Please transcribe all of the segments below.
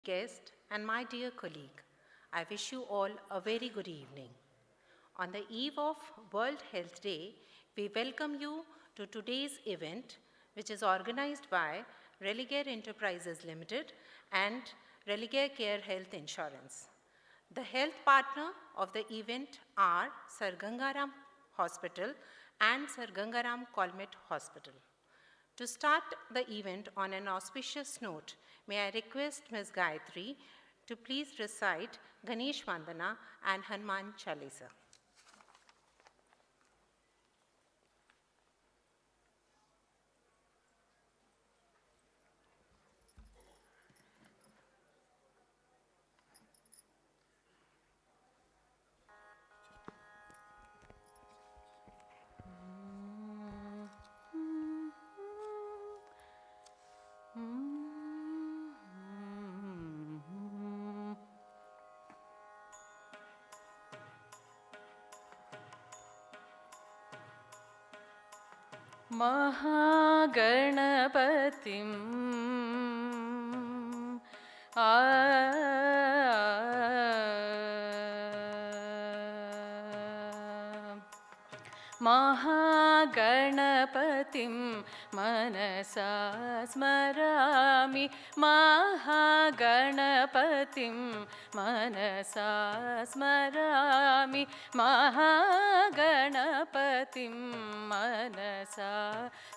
guest, and my dear colleague, I wish you all a very good evening. On the eve of World Health Day, we welcome you to today's event, which is organized by Religare Enterprises Limited and Religare Care Health Insurance. The health partner of the event are Sir Gangaram Hospital and Sir Gangaram Colmet Hospital. To start the event on an auspicious note, may I request Ms. Gayatri to please recite Ganesh Vandana and Hanuman Chalisa. महागणपतिं महागणपतिं मनसा स्मरामि महागणपतिं मनसा स्मरामि महागणपतिं मनसा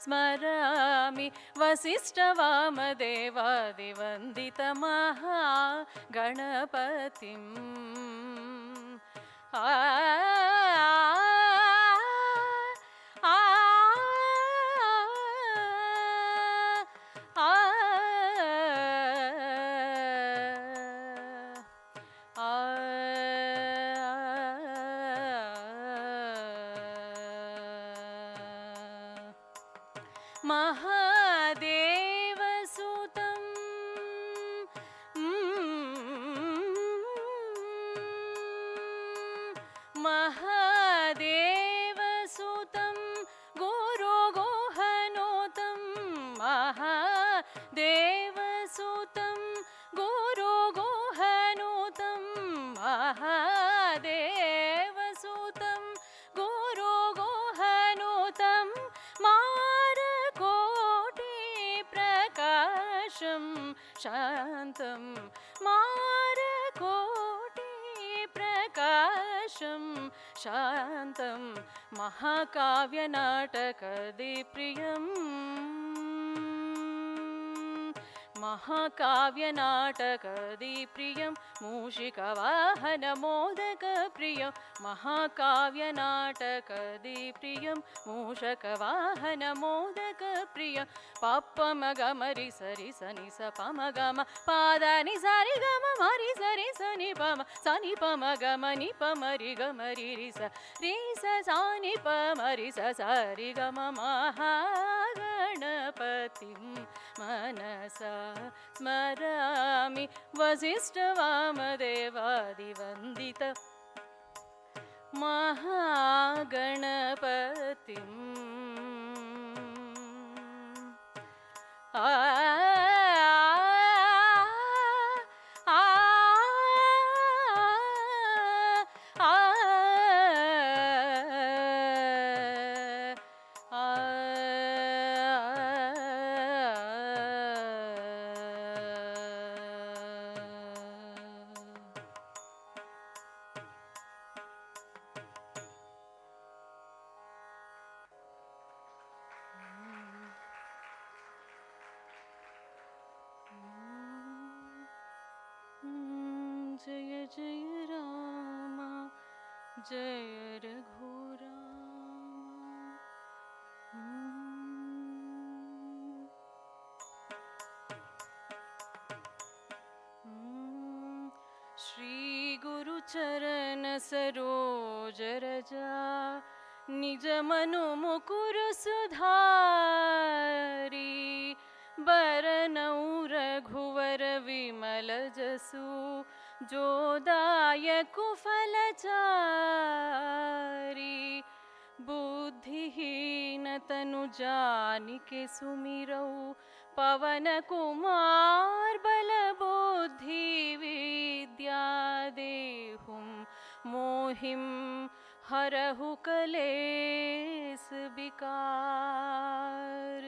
स्मरामि वसिष्ठवामदेवादिवन्दितमहागणपतिं महादेवसुतं महादेवसुतं गुरुगुहनोतं महादेवसुतं गुरुगुहनोतं महादेवसुतं गुरुगुहनोतं मारकोटिप्रकाशं शान्तं मारकोटिप्रकाशं शान्तं महाकाव्यनाटकदिप्रियम् महाकाव्यनाटकदिप्रियं मूषिकवाहनमोदकप्रियं महाकाव्यनाटकदिप्रियं मूषकवाहनमोदकप्रियं पप्पमगमरि सरि सनि स पमगम पादानि सरि गम मरि सरि सनि पम सनि पमगम नि पमरि गमरि रि स सानि पमरि स सरि गम महागणपतिं मनसा स्मरामि वसिष्ठवामदेवादिवन्दित महागणपतिम् जय जय राम जय रघुराम श्री गुरुचरण सरोज रजा निज मनु मुकुर सुधारी बरनौ रघुवर विमल जसु जो दायकु फलचारी बुद्धिहीन तनु जानिके सुमिरौ पवन कुमार बल बुद्धि विद्या देहुं मोहिं हरहु कलेस विकार।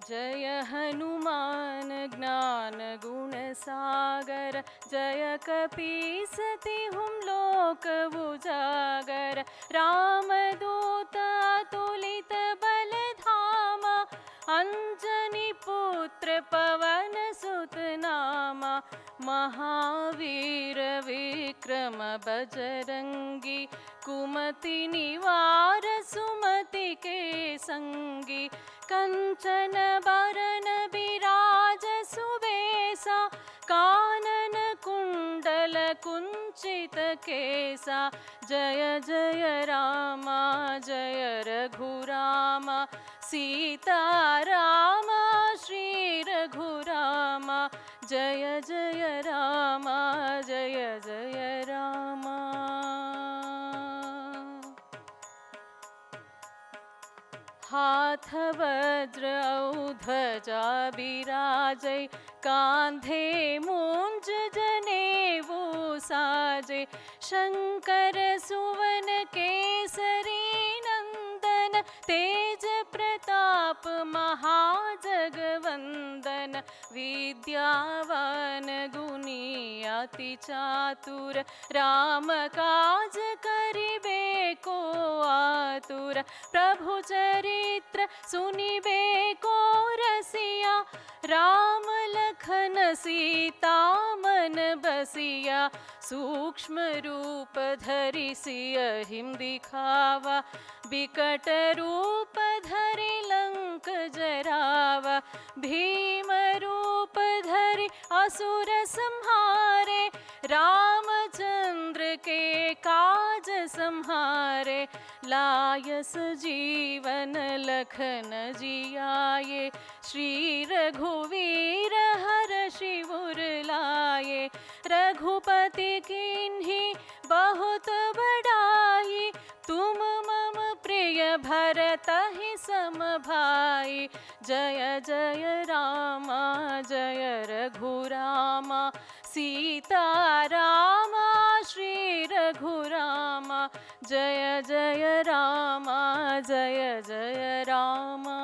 जय हनुमान ज्ञान गुण सागर, जय कपीसति हुम लोक उजागर। रामदूत अतुलित बल धामा, अंजनी पुत्र पवन सुत नामा। महावीर विक्रम बजरंगी, कुमति निवार सुमति के संगी। कंचन बरन बिराज सुबेसा, कानन कुंडल कुंचित केसा। जय जय रामा जय रघुरामा, सीता रामा श्री रघुरामा। जय जय रामा जय जय रामा। हाथ वज्र औ ध्वजा बिराजै, कांधे मूंज जनेऊ साजै। शंकर सुवन केसरी नंदन, तेज प्रताप महाजगवंदन। विद्यावान गुणी अति चातुर, राम काज करिबे को आतुर। प्रभु चरित्र सुनिबे को रसिया, राम लखन सीता मन बसिया। सूक्ष्म रूप धरि सियहिं दिखावा, बिकट रूप धरि लंक जरावा। भीम रूप धरि असुर संहारे, रामचंद्र के काज संहारे। लाय सजीवन लखन जियाए, श्री रघुवीर हर्षि उर लाए। रघुपति कीन्ही बहुत बड़ाई, तुम मम प्रिय भरतहि सम भाई। जय जय रामा जय रघुरामा, सीता रामा श्री रघुरामा। जय जय रामा जय जय रामा।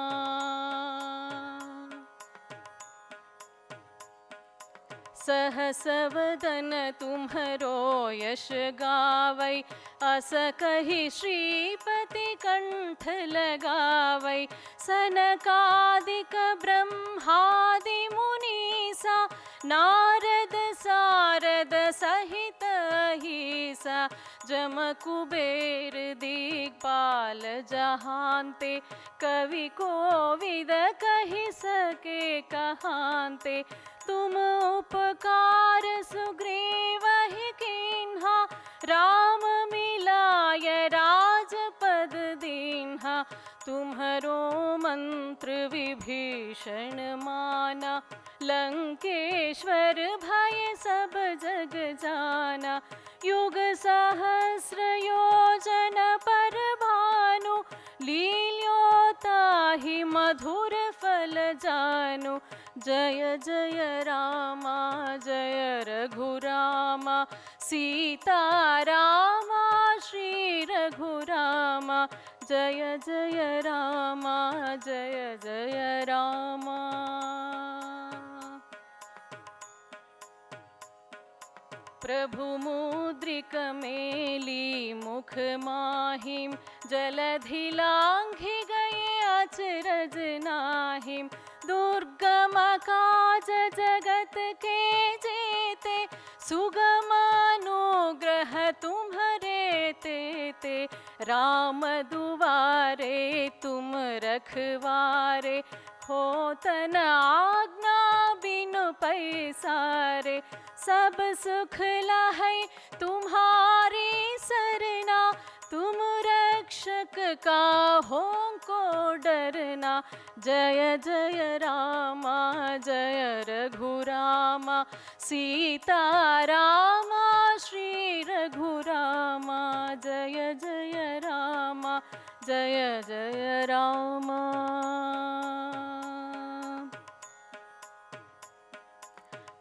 सहस वदन तुम्हरो यश गावै, अस कहि श्रीपति कंठ लगावै। सनकादिक ब्रह्मादि मुनीसा, नारद सारद सहित अहिसा। जम कुबेर दिक्पाल जहांते, कवि कोविद कहि सके कहांते। तुम उपकार सुग्रीवहि कीन्हा, राम मिलाय राजपद दीन्हा। तुम्हरो मंत्र विभीषण माना, लंकेश्वर भय सब जग जाना। युग सहस्र योजन पर भानु, लील्योताहि मधुर फल जानु। जय जय रामा जय रघुरामा, सीता रामा श्री रघुरामा। जय जय रामा जय जय रामा। प्रभु मुद्रिक मेली मुख माहिम, जलधि लांघि गए अचरज नाहिम। दुर्गम काज जगत के जेते, सुगम अनुग्रह तुम्हरे तेते। राम दुआरे तुम रखवारे, होतन आज्ञा बिनु पैसारे। सब सुख लहै तुम्हारी सरना, तुम रक्षक काहो को डरना। जय जय रामा जय रघुरामा, सीता रामा श्री रघुरामा। जय जय रामा जय जय राम।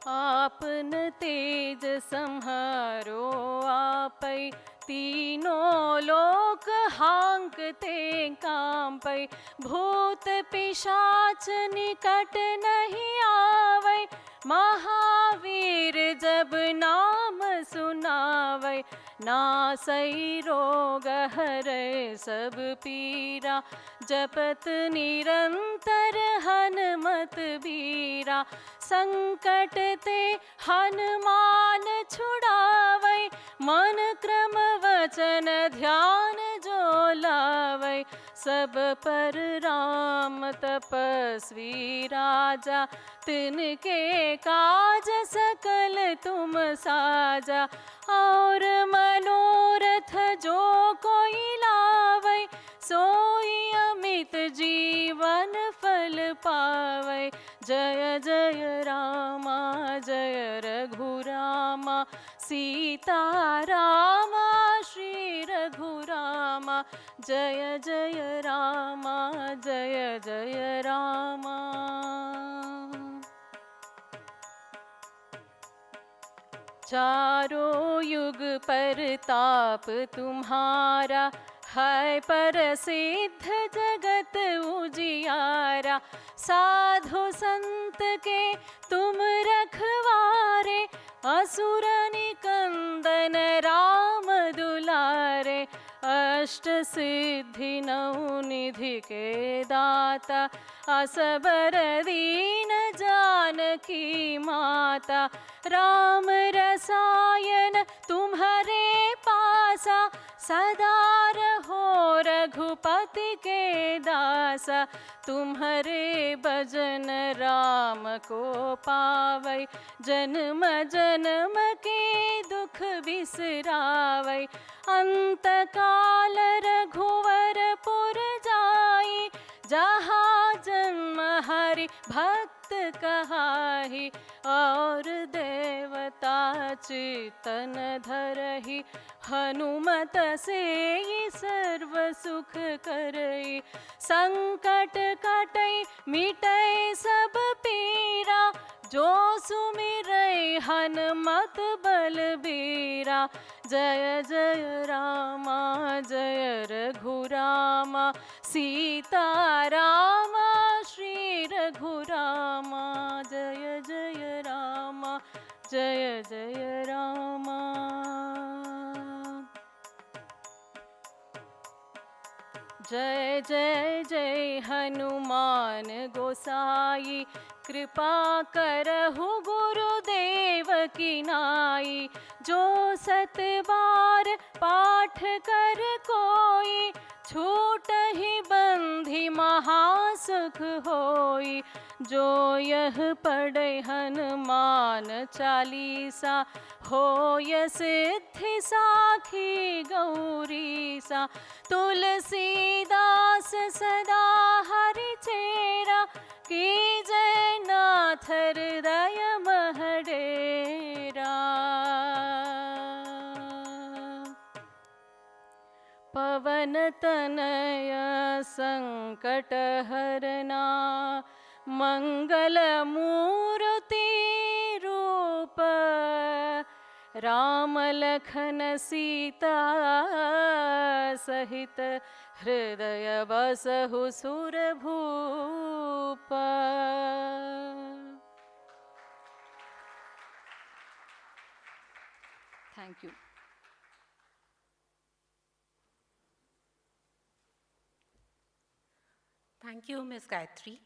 आपन तेज संहारो आपै, तीनों लोक हांकते कांपै। भूत पिशाच निकट नहीं आवै, महावीर जब नाम सुनावै। नासै रोग हरै सब पीरा, जपत निरंतर हनुमत बीरा। संकट ते हनुमान छुड़ावै, मन क्रम वचन ध्यान जो लावै। सब पर राम तपस्वी राजा, तिनके काज सकल तुम साजा। और मनोरथ जो कोई लावै, सोई अमित जीवन फल पावै। जय जय रामा जय रघुरामा, सीता रामा श्री रघुरामा। जय जय रामा जय जय रामा। चारों युग परताप तुम्हारा, है प्रसिद्ध जगत उजियारा। साधु संत के तुम रखवारे, असुर निकंदन राम दुलारे। अष्ट सिद्धि नौ निधि के दाता, असबर दीन जानकी माता। राम रसायन तुम्हारे पासा, सदा रहो रघुपति के दासा। तुम्हारे भजन राम को पावै, जन्म जन्म के दुख बिसरावै। अंत काल रघुवर पुर जाई, जहाँ जन्म हरि भक्त कहाहि। और देवता चितन धरहि, हनुमत से सर्व सुख करई। संकट कटै मिटै सब पीरा, जो सुमिरै हनुमत बलबीरा। जय जय रामा जय रघुरामा, सीता रामा श्री रघुरामा। जय जय रामा जय जय रामा। जय जय जय हनुमान गोसाई, कृपा करहु गुरुदेव की नाई। जो सत बार पाठ कर कोई, छूटहि बंधि महासुख होई। जो यह पढ़े हनुमान चालीसा, होय सिद्धि साखी गौरीसा। तुलसीदास सदा हरि चेरा, की जय नाथ हृदय महडेरा। पवन तनय संकट हरना, मंगल मूर्ति रूप। राम लखन सीता सहित, हृदय बसहु सुरभूप। Thank you. Thank you, Ms. Gayatri.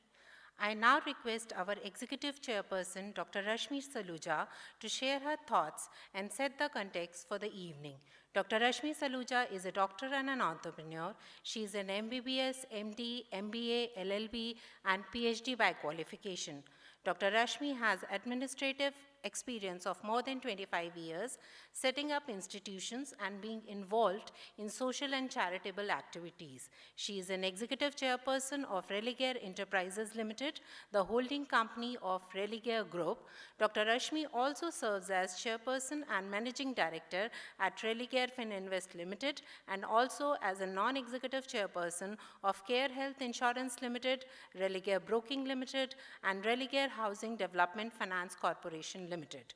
I now request our Executive Chairperson, Dr. Rashmi Saluja, to share her thoughts and set the context for the evening. Dr. Rashmi Saluja is a doctor and an entrepreneur. She is an MBBS, MD, MBA, LLB, and PhD by qualification. Dr. Rashmi has administrative experience of more than 25 years, setting up institutions and being involved in social and charitable activities. She is an executive chairperson of Religare Enterprises Limited, the holding company of Religare Group. Dr. Rashmi also serves as chairperson and managing director at Religare Fininvest Limited, and also as a non-executive chairperson of Care Health Insurance Limited, Religare Broking Limited, and Religare Housing Development Finance Corporation Limited.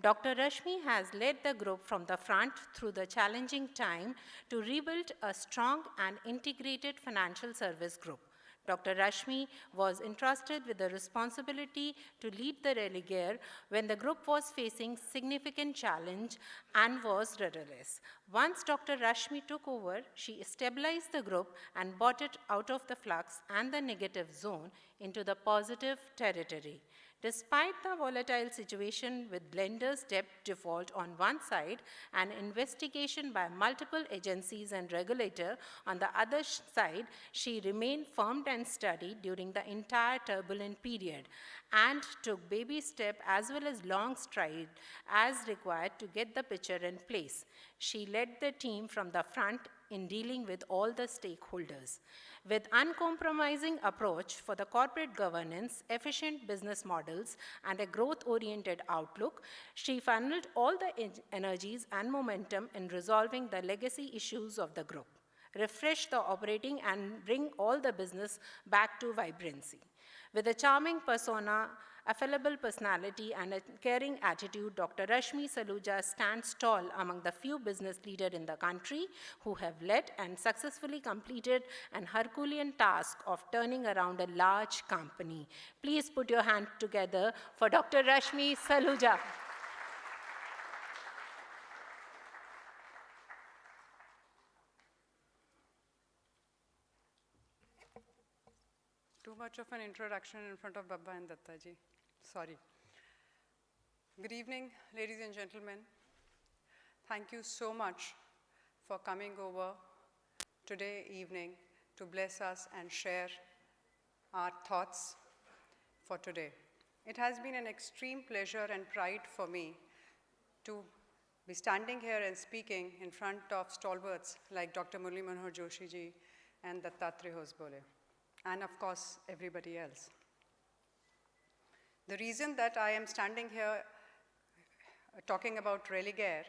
Dr. Rashmi has led the group from the front through the challenging time to rebuild a strong and integrated financial service group. Dr. Rashmi was entrusted with the responsibility to lead the Religare when the group was facing significant challenge and was rudderless. Once Dr. Rashmi took over, she stabilized the group and brought it out of the flux and the negative zone into the positive territory. Despite the volatile situation with blenders' debt default on one side and investigation by multiple agencies and regulator on the other side, she remained firm and steady during the entire turbulent period and took baby step as well as long stride as required to get the picture in place. She led the team from the front in dealing with all the stakeholders. With uncompromising approach for the corporate governance, efficient business models, and a growth-oriented outlook, she funneled all the energies and momentum in resolving the legacy issues of the group, refresh the operating and bring all the business back to vibrancy. With a charming persona, affable personality, and a caring attitude, Dr. Rashmi Saluja stands tall among the few business leaders in the country who have led and successfully completed an Herculean task of turning around a large company. Please put your hand together for Dr. Rashmi Saluja. Too much of an introduction in front of Babba and Dattaji. Sorry. Good evening, ladies and gentlemen. Thank you so much for coming over today evening to bless us and share our thoughts for today. It has been an extreme pleasure and pride for me to be standing here and speaking in front of stalwarts like Dr. Murli Manohar Joshi ji and Dattatreya Hosbole, and of course, everybody else. The reason that I am standing here talking about Religare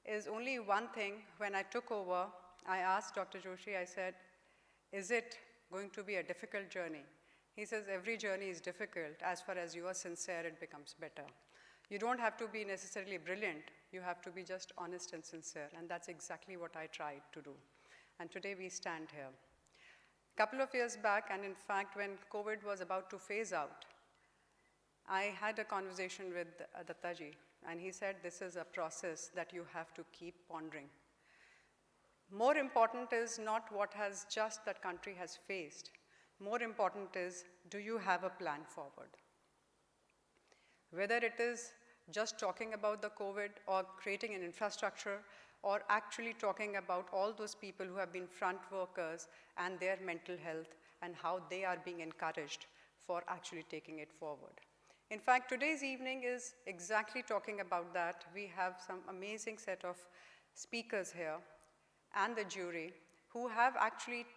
is only one thing. When I took over, I asked Dr. Joshi, I said, is it going to be a difficult journey? He says, every journey is difficult. As far as you are sincere, it becomes better. You don't have to be necessarily brilliant. You have to be just honest and sincere. And that's exactly what I tried to do. And today we stand here. A couple of years back, and in fact, when COVID was about to phase out, I had a conversation with Dattaji, and he said, this is a process that you have to keep pondering. More important is not what has just that country has faced. More important is, do you have a plan forward? Whether it is just talking about the COVID or creating an infrastructure, or actually talking about all those people who have been front workers and their mental health and how they are being encouraged for actually taking it forward. In fact, today's evening is exactly talking about that. We have some amazing set of speakers here and the jury who have actually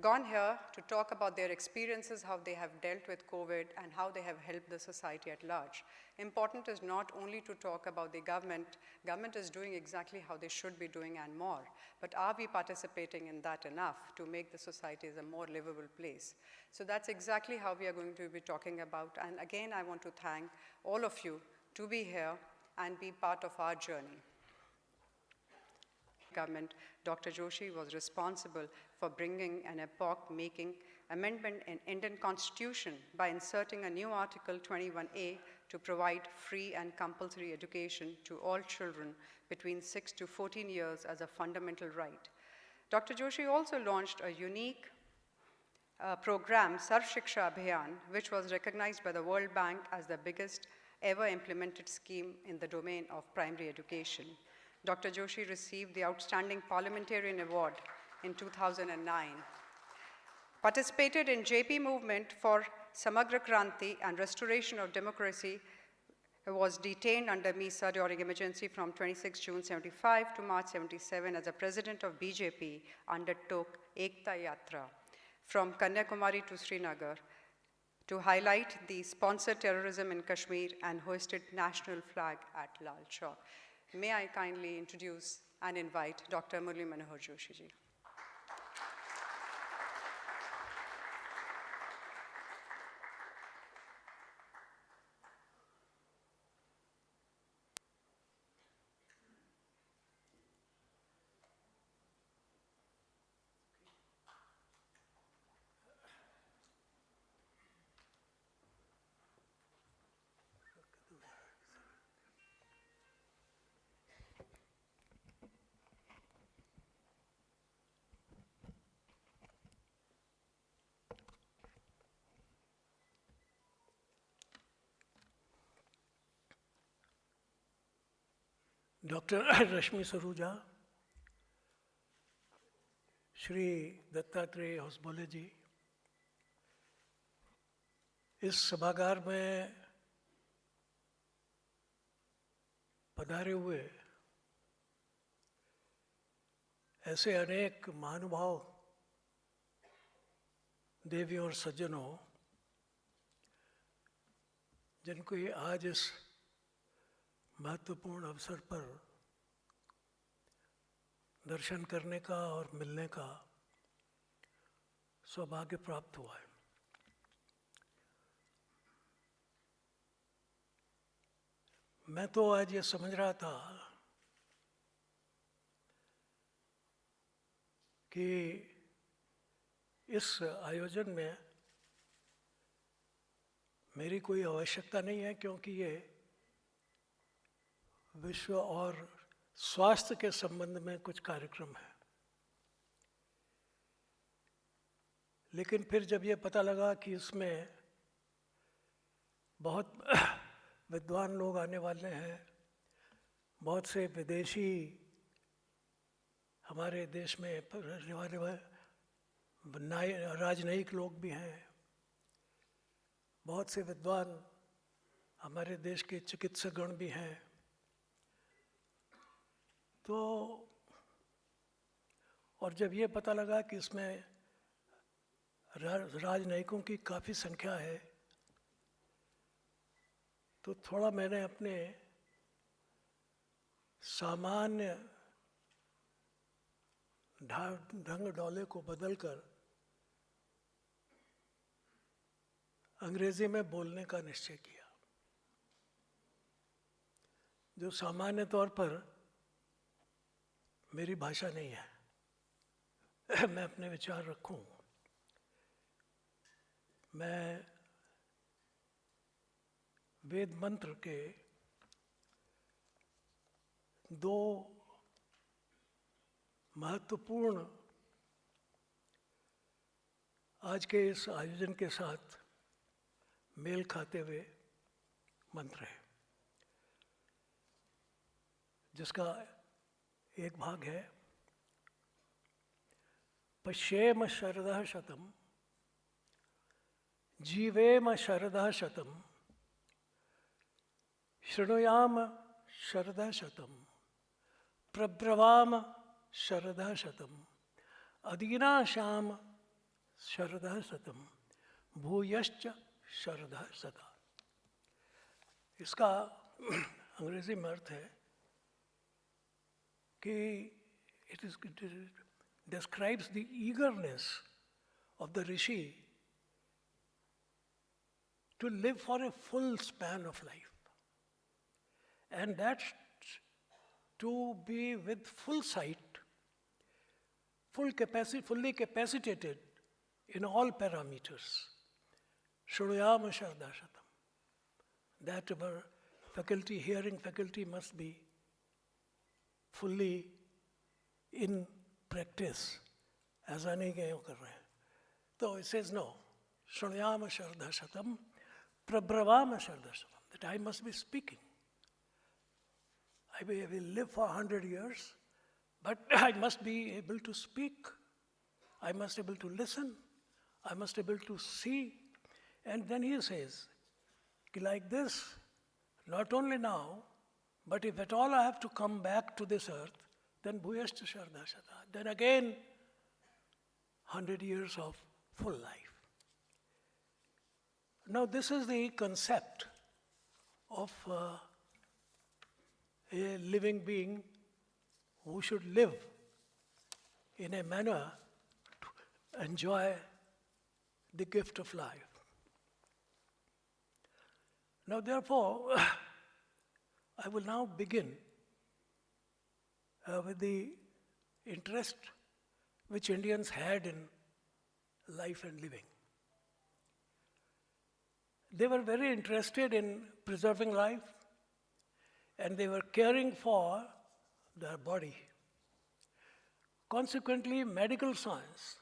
gone here to talk about their experiences, how they have dealt with COVID, and how they have helped the society at large. Important is not only to talk about the government. Government is doing exactly how they should be doing and more. But are we participating in that enough to make the society as a more livable place? So that's exactly how we are going to be talking about. And again, I want to thank all of you to be here and be part of our journey. Government, Dr. Joshi was responsible for bringing an epoch-making amendment in Indian Constitution by inserting a new Article 21A to provide free and compulsory education to all children between 6 to 14 years as a fundamental right. Dr. Joshi also launched a unique program, Sarv Shiksha Abhiyan, which was recognized by the World Bank as the biggest ever implemented scheme in the domain of primary education. Dr. Joshi received the Outstanding Parliamentarian Award in 2009. Participated in JP movement for Samagra Kranti and restoration of democracy was detained under MISA during emergency from 26 June 75 to March 77 as a president of BJP, undertook Ekta Yatra from Kanyakumari to Srinagar to highlight the sponsored terrorism in Kashmir and hoisted national flag at Lal Chowk. May I kindly introduce and invite Dr. Murli Manohar Joshi ji. Doctor Rashmi Saruja, Shri Dattatreya Hosabale ji, इस सभागार में पधारे हुए ऐसे अनेक महानुभाव, देवियों और सज्जनों, जिनको ये आज इस महत्वपूर्ण अवसर पर दर्शन करने का और मिलने का सौभाग्य प्राप्त हुआ है। मैं तो आज ये समझ रहा था कि इस आयोजन में मेरी कोई आवश्यकता नहीं है, क्योंकि ये विश्व और स्वास्थ्य के संबंध में कुछ कार्यक्रम है। लेकिन फिर जब ये पता लगा कि इसमें बहुत विद्वान लोग आने वाले हैं, बहुत से विदेशी हमारे देश में रहने वाले राजनयिक लोग भी हैं, बहुत से विद्वान हमारे देश के चिकित्सकगण भी हैं, तो और जब ये पता लगा कि इसमें राजनयिकों की काफ़ी संख्या है, तो थोड़ा मैंने अपने सामान्य ढंग डोले को बदलकर अंग्रेजी में बोलने का निश्चय किया, जो सामान्य तौर पर मेरी भाषा नहीं है। मैं अपने विचार रखूं। मैं वेद मंत्र के दो महत्वपूर्ण आज के इस आयोजन के साथ मेल खाते हुए मंत्र है, जिसका एक भाग है पश्येम शरदः शतम् जीवेम शरदः शतम् शृणुयाम शरदः शतम् प्रब्रवाम शरदः शतम् अदीनाशाम शरदः शतम् भूयश्च शरदः शता। इसका अंग्रेजी में अर्थ है कि it describes the eagerness of the rishi to live for a full span of life, and that's to be with full sight, fully capacitated in all parameters. Shruyama Shardashatam. That our hearing faculty must be fully in practice, ऐसा नहीं कि कर रहे हैं। तो it says no, Shruyama Shardashatam, Prabravama Shardashatam, that I must be speaking. I will live for 100 years, but I must be able to speak. I must be able to listen. I must be able to see. And then he says, like this, not only now, but if at all I have to come back to this earth, then bhuyashta shardha shata. Then again, 100 years of full life. Now this is the concept of a living being who should live in a manner to enjoy the gift of life. Now therefore, I will now begin with the interest which Indians had in life and living. They were very interested in preserving life, and they were caring for their body. Consequently, medical science,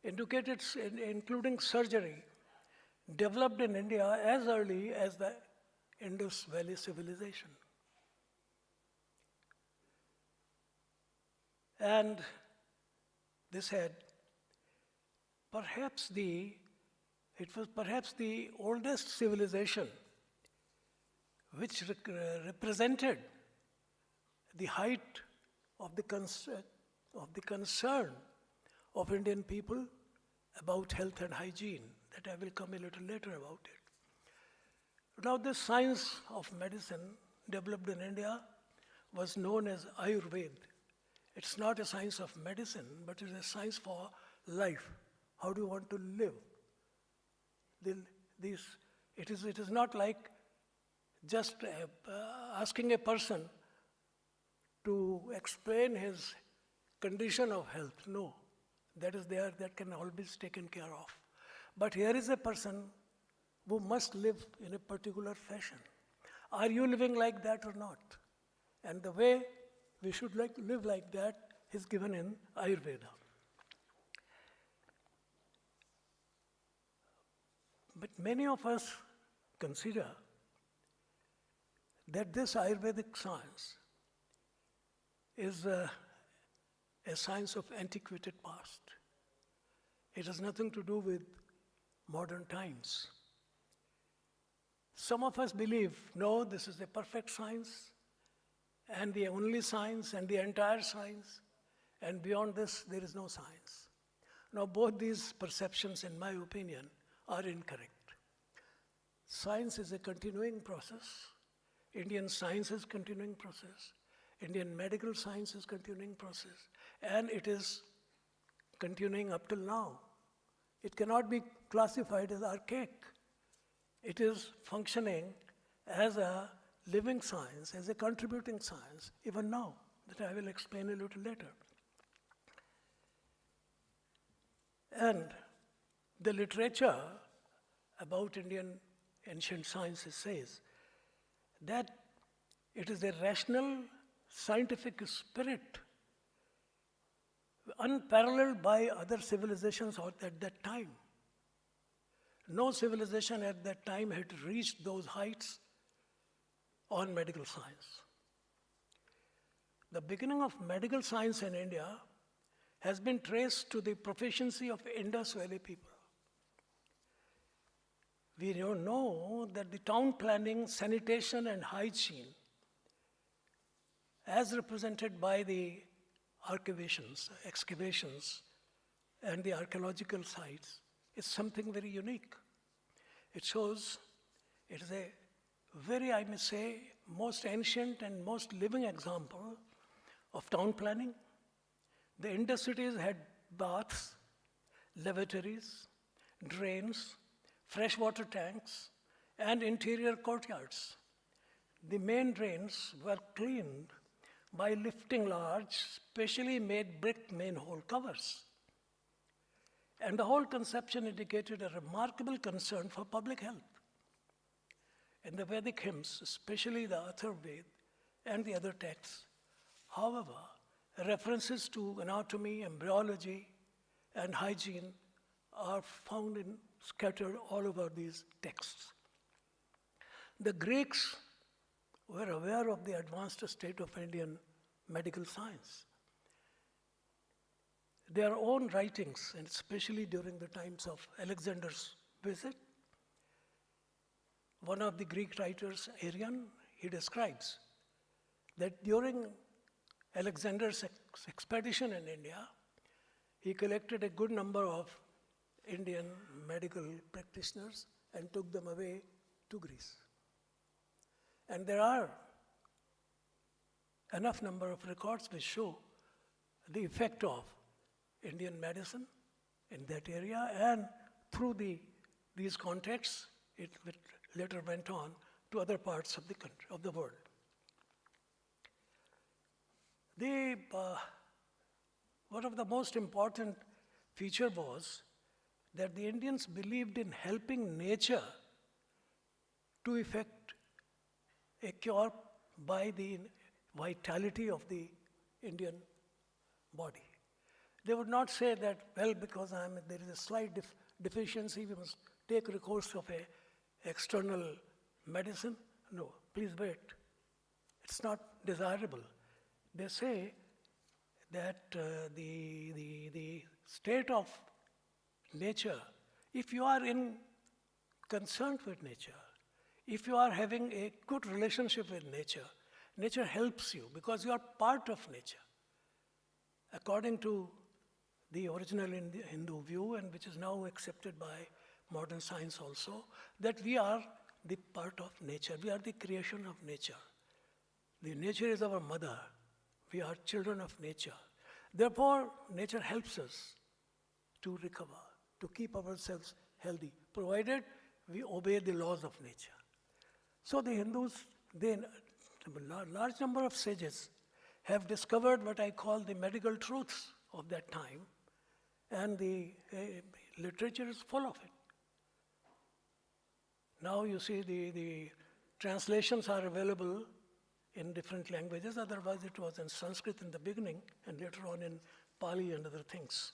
including surgery, developed in India as early as the Indus Valley civilization. And this had it was perhaps the oldest civilization which represented the height of the concern of Indian people about health and hygiene. That I will come a little later about it. Now, this science of medicine developed in India was known as Ayurveda. It's not a science of medicine, but it's a science for life. How do you want to live? It is not like just asking a person to explain his condition of health. No, that is there, that can always be taken care of. But here is a person who must live in a particular fashion. Are you living like that or not? And the way we should live like that is given in Ayurveda. But many of us consider that this Ayurvedic science is a science of antiquated past. It has nothing to do with modern times. Some of us believe, no, this is the perfect science, and the only science, and the entire science, and beyond this, there is no science. Now, both these perceptions, in my opinion, are incorrect. Science is a continuing process. Indian science is a continuing process. Indian medical science is a continuing process. And it is continuing up till now. It cannot be classified as archaic. It is functioning as a living science, as a contributing science, even now, that I will explain a little later. And the literature about Indian ancient sciences says that it is a rational, scientific spirit unparalleled by other civilizations at that time. No civilization at that time had reached those heights on medical science. The beginning of medical science in India has been traced to the proficiency of Indus Valley people. We know that the town planning, sanitation, and hygiene, as represented by the excavations, and the archaeological sites, is something very unique. It shows it is a very, I must say, most ancient and most living example of town planning. The Indus cities had baths, lavatories, drains, freshwater tanks, and interior courtyards. The main drains were cleaned by lifting large, specially made brick manhole covers. And the whole conception indicated a remarkable concern for public health. In the Vedic hymns, especially the Atharvaveda and the other texts, however, references to anatomy, embryology, and hygiene are found scattered all over these texts. The Greeks were aware of the advanced state of Indian medical science. Their own writings, and especially during the times of Alexander's visit, One of the Greek writers, Arian, he describes that during Alexander's expedition in India, he collected a good number of Indian medical practitioners and took them away to Greece. And there are enough number of records which show the effect of Indian medicine in that area, and through these contacts, it later went on to other parts of the country, of the world. One of the most important feature was that the Indians believed in helping nature to effect a cure by the vitality of the Indian body. They would not say that, well, because there is a slight deficiency, we must take recourse of a external medicine. No, please wait. It's not desirable. They say that the state of nature, if you are concerned with nature, if you are having a good relationship with nature, nature helps you because you are part of nature. According to the original Hindu view, and which is now accepted by modern science also, that we are the part of nature. We are the creation of nature. The nature is our mother. We are children of nature. Therefore, nature helps us to recover, to keep ourselves healthy, provided we obey the laws of nature. So the Hindus, a large number of sages have discovered what I call the medical truths of that time, and the literature is full of it. Now you see the translations are available in different languages, otherwise it was in Sanskrit in the beginning and later on in Pali and other things.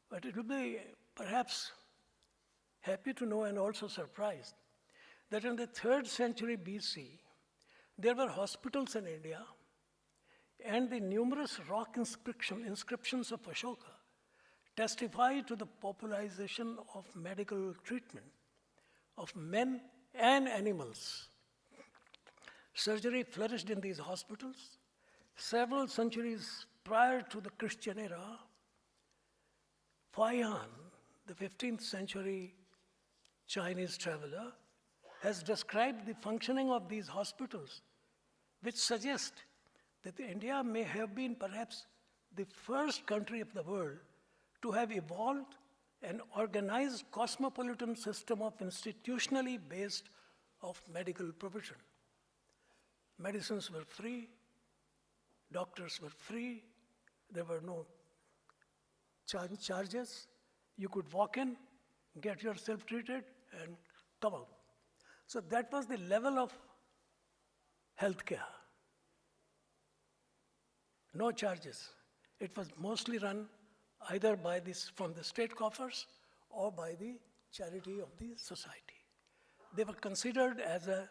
But it would be perhaps happy to know and also surprised that in the 3rd century BC, there were hospitals in India, and the numerous rock inscriptions of Ashoka testify to the popularization of medical treatment of men and animals. Surgery flourished in these hospitals. Several centuries prior to the Christian era, Huaihan, the 15th century Chinese traveler, has described the functioning of these hospitals, which suggest that India may have been perhaps the first country of the world to have evolved an organized cosmopolitan system of institutionally based of medical provision. Medicines were free, doctors were free, there were no charges. You could walk in, get yourself treated, and come out. So that was the level of healthcare. No charges. It was mostly run either from the state coffers or by the charity of the society. They were considered as an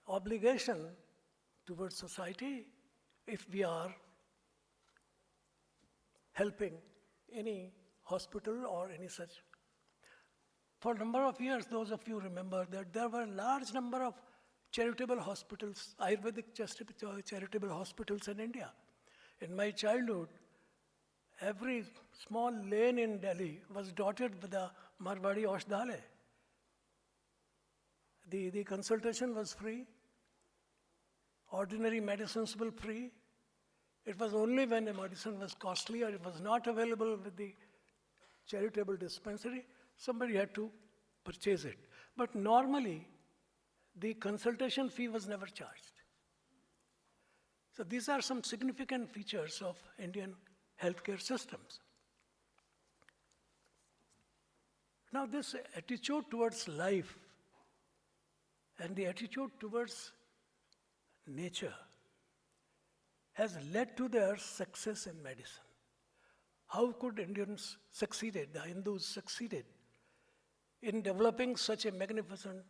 obligation towards society if we are helping any hospital or any such. For a number of years, those of you remember that there were a large number of charitable hospitals, Ayurvedic charitable hospitals in India. In my childhood, every small lane in Delhi was dotted with a Marwadi Aushdhalaya. The consultation was free. Ordinary medicines were free. It was only when a medicine was costly or it was not available with the charitable dispensary, somebody had to purchase it. But normally, the consultation fee was never charged. So these are some significant features of Indian healthcare systems. Now this attitude towards life and the attitude towards nature has led to their success in medicine. How could Indians succeeded, the Hindus succeeded in developing such a magnificent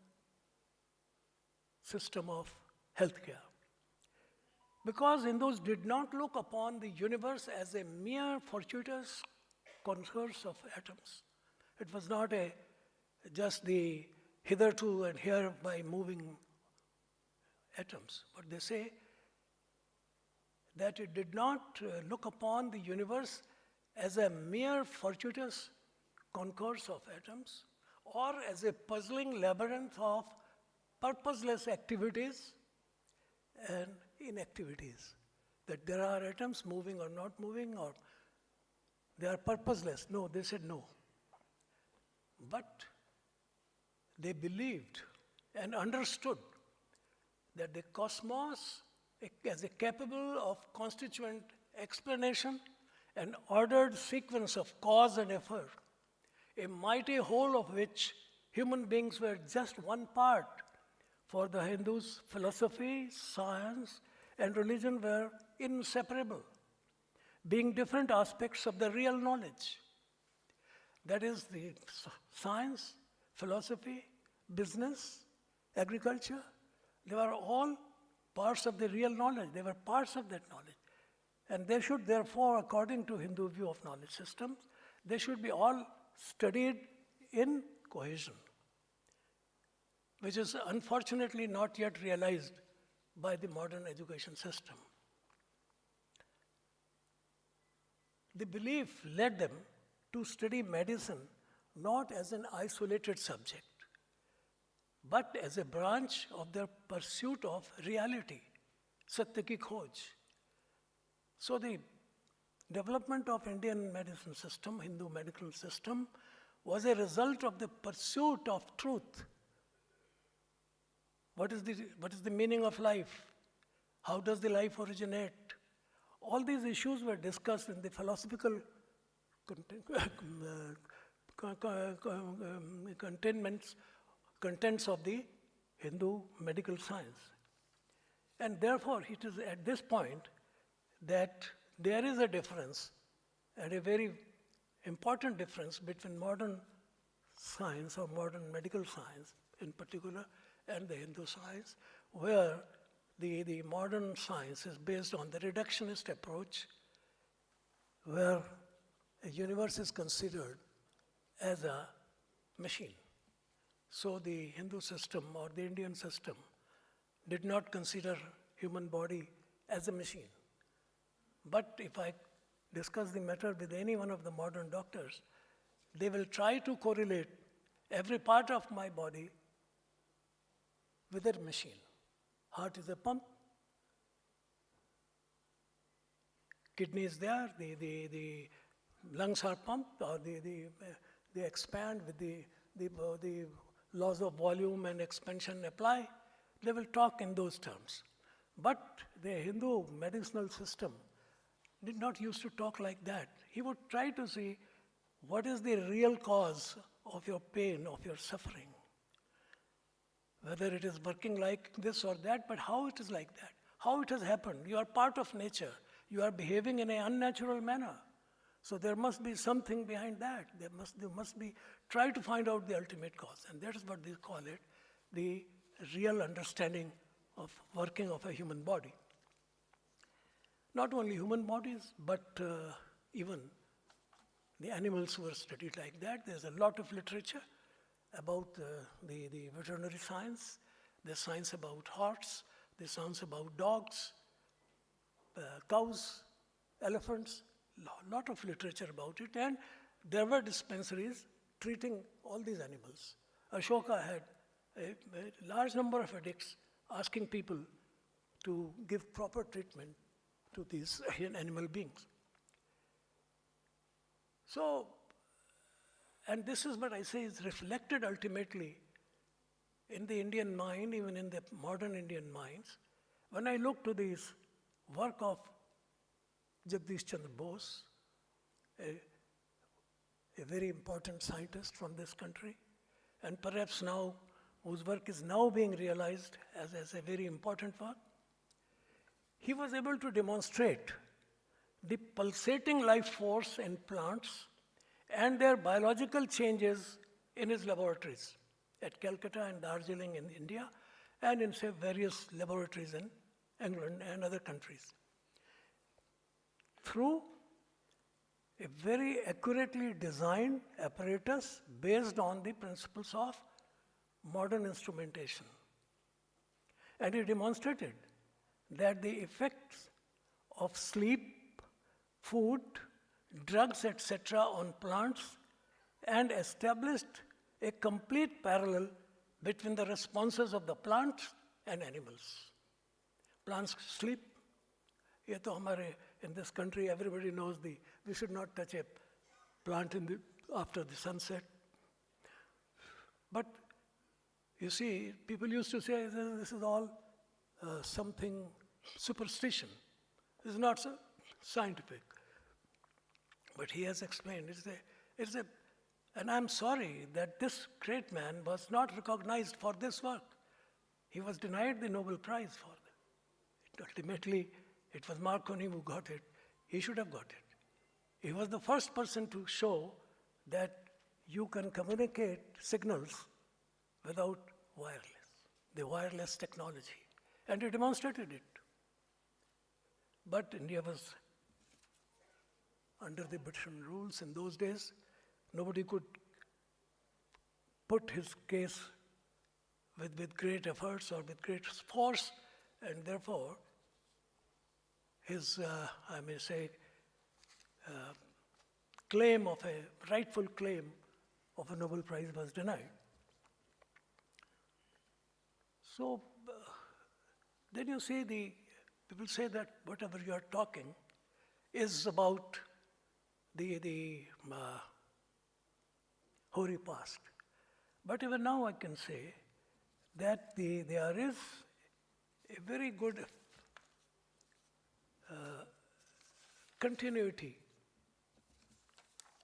system of healthcare? Because Hindus did not look upon the universe as a mere fortuitous concourse of atoms. It was not just the hitherto and here by moving atoms. But they say that it did not look upon the universe as a mere fortuitous concourse of atoms or as a puzzling labyrinth of purposeless activities and inactivities. That there are atoms moving or not moving, or they are purposeless. No, they said no. But they believed and understood that the cosmos, as a capable of constituent explanation, an ordered sequence of cause and effort, a mighty whole of which human beings were just one part. For the Hindus, philosophy, science, and religion were inseparable, being different aspects of the real knowledge. That is, the science, philosophy, business, agriculture, they were all parts of the real knowledge. They were parts of that knowledge. And they should therefore, according to Hindu view of knowledge systems, they should be all studied in cohesion, which is unfortunately not yet realized by the modern education system. The belief led them to study medicine not as an isolated subject, but as a branch of their pursuit of reality, Satya ki khoj. So the development of Indian medicine system, Hindu medical system, was a result of the pursuit of truth. What is the meaning of life? How does the life originate? All these issues were discussed in the philosophical contents of the Hindu medical science. And therefore, it is at this point that there is a difference, and a very important difference between modern science or modern medical science in particular and the Hindu science, where the modern science is based on the reductionist approach, where a universe is considered as a machine. So the Hindu system or the Indian system did not consider human body as a machine. But if I discuss the matter with any one of the modern doctors, they will try to correlate every part of my body with a machine. Heart is a pump, kidney is there, the lungs are pumped, or they expand with the laws of volume and expansion apply. They will talk in those terms. But the Hindu medicinal system did not used to talk like that. He would try to see what is the real cause of your pain, of your suffering. Whether it is working like this or that, but how it is like that, how it has happened. You are part of nature. You are behaving in an unnatural manner. So there must be something behind that. There must be, try to find out the ultimate cause. And that is what they call it, the real understanding of working of a human body. Not only human bodies, but even the animals were studied like that. There's a lot of literature about the veterinary science, the science about horses, the science about dogs, cows, elephants, a lot of literature about it. And there were dispensaries treating all these animals. Ashoka had a large number of addicts asking people to give proper treatment to these animal beings. So, and this is what I say is reflected ultimately in the Indian mind, even in the modern Indian minds. When I look to this work of Jagdish Chandra Bose, a very important scientist from this country, and perhaps now whose work is now being realized as a very important work, he was able to demonstrate the pulsating life force in plants and their biological changes in his laboratories at Calcutta and Darjeeling in India, and in various laboratories in England and other countries. Through a very accurately designed apparatus based on the principles of modern instrumentation. And he demonstrated that the effects of sleep, food, drugs, etc. on plants, and established a complete parallel between the responses of the plants and animals. Plants sleep. In this country, everybody knows we should not touch a plant after the sunset. But you see, people used to say this is all something superstition. This is not so scientific. But he has explained, and I'm sorry that this great man was not recognized for this work. He was denied the Nobel Prize for it. Ultimately, it was Marconi who got it. He should have got it. He was the first person to show that you can communicate signals without the wireless technology. And he demonstrated it. But India was under the British rules in those days. Nobody could put his case with great efforts or with great force, and therefore his, I may say, rightful claim of a Nobel Prize was denied. So then you see people say that whatever you are talking is about the hoary past. But even now I can say that there is a very good continuity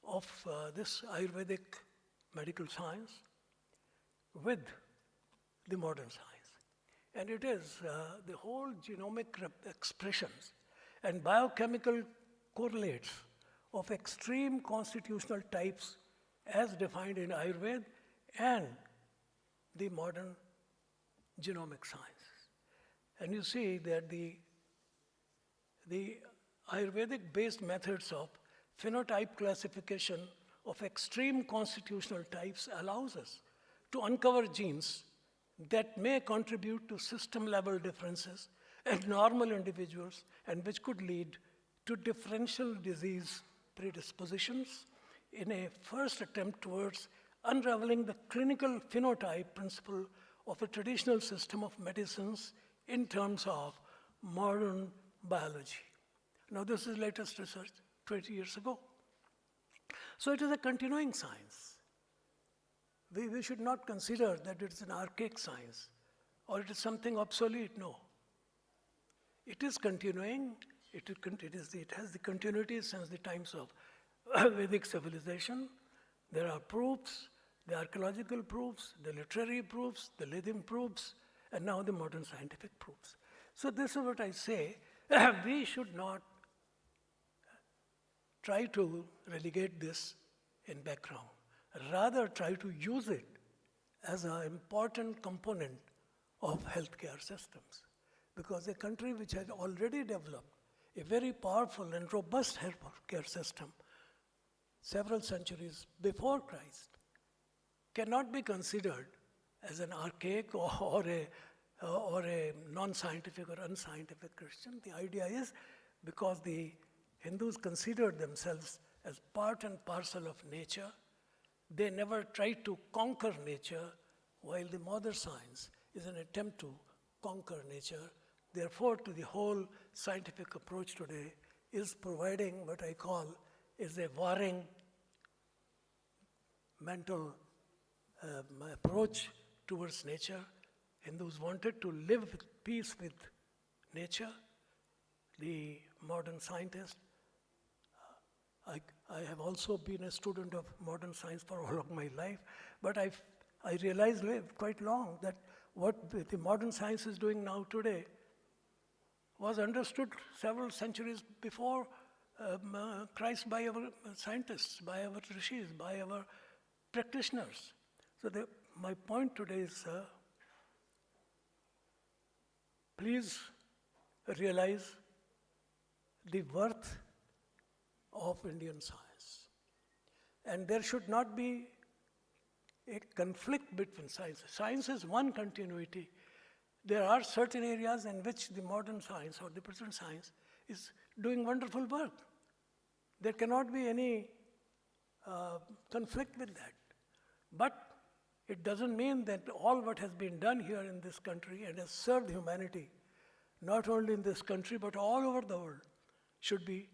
of this Ayurvedic medical science with the modern science. And it is the whole genomic expressions and biochemical correlates of extreme constitutional types as defined in Ayurveda and the modern genomic sciences. And you see that the Ayurvedic-based methods of phenotype classification of extreme constitutional types allows us to uncover genes that may contribute to system-level differences in normal individuals and which could lead to differential disease predispositions in a first attempt towards unraveling the clinical phenotype principle of a traditional system of medicines in terms of modern biology. Now, this is latest research 20 years ago. So it is a continuing science. We should not consider that it is an archaic science or it is something obsolete. No. It is continuing. It has the continuity since the times of Vedic civilization. There are proofs, the archaeological proofs, the literary proofs, the living proofs, and now the modern scientific proofs. So this is what I say. We should not try to relegate this in background. Rather try to use it as an important component of healthcare systems. Because a country which has already developed a very powerful and robust healthcare system several centuries before Christ cannot be considered as an archaic or a non-scientific or unscientific Christian. The idea is because the Hindus considered themselves as part and parcel of nature, they never tried to conquer nature, while the modern science is an attempt to conquer nature. Therefore, to the whole scientific approach today is providing what I call is a warring mental approach towards nature. Hindus wanted to live with peace with nature. The modern scientist, I have also been a student of modern science for all of my life, but I realized quite long that what the modern science is doing now today was understood several centuries before Christ by our scientists, by our rishis, by our practitioners. So my point today is, please realize the worth of Indian science. And there should not be a conflict between sciences. Science is one continuity. There are certain areas in which the modern science or the present science is doing wonderful work. There cannot be any conflict with that. But it doesn't mean that all what has been done here in this country and has served humanity, not only in this country but all over the world, should be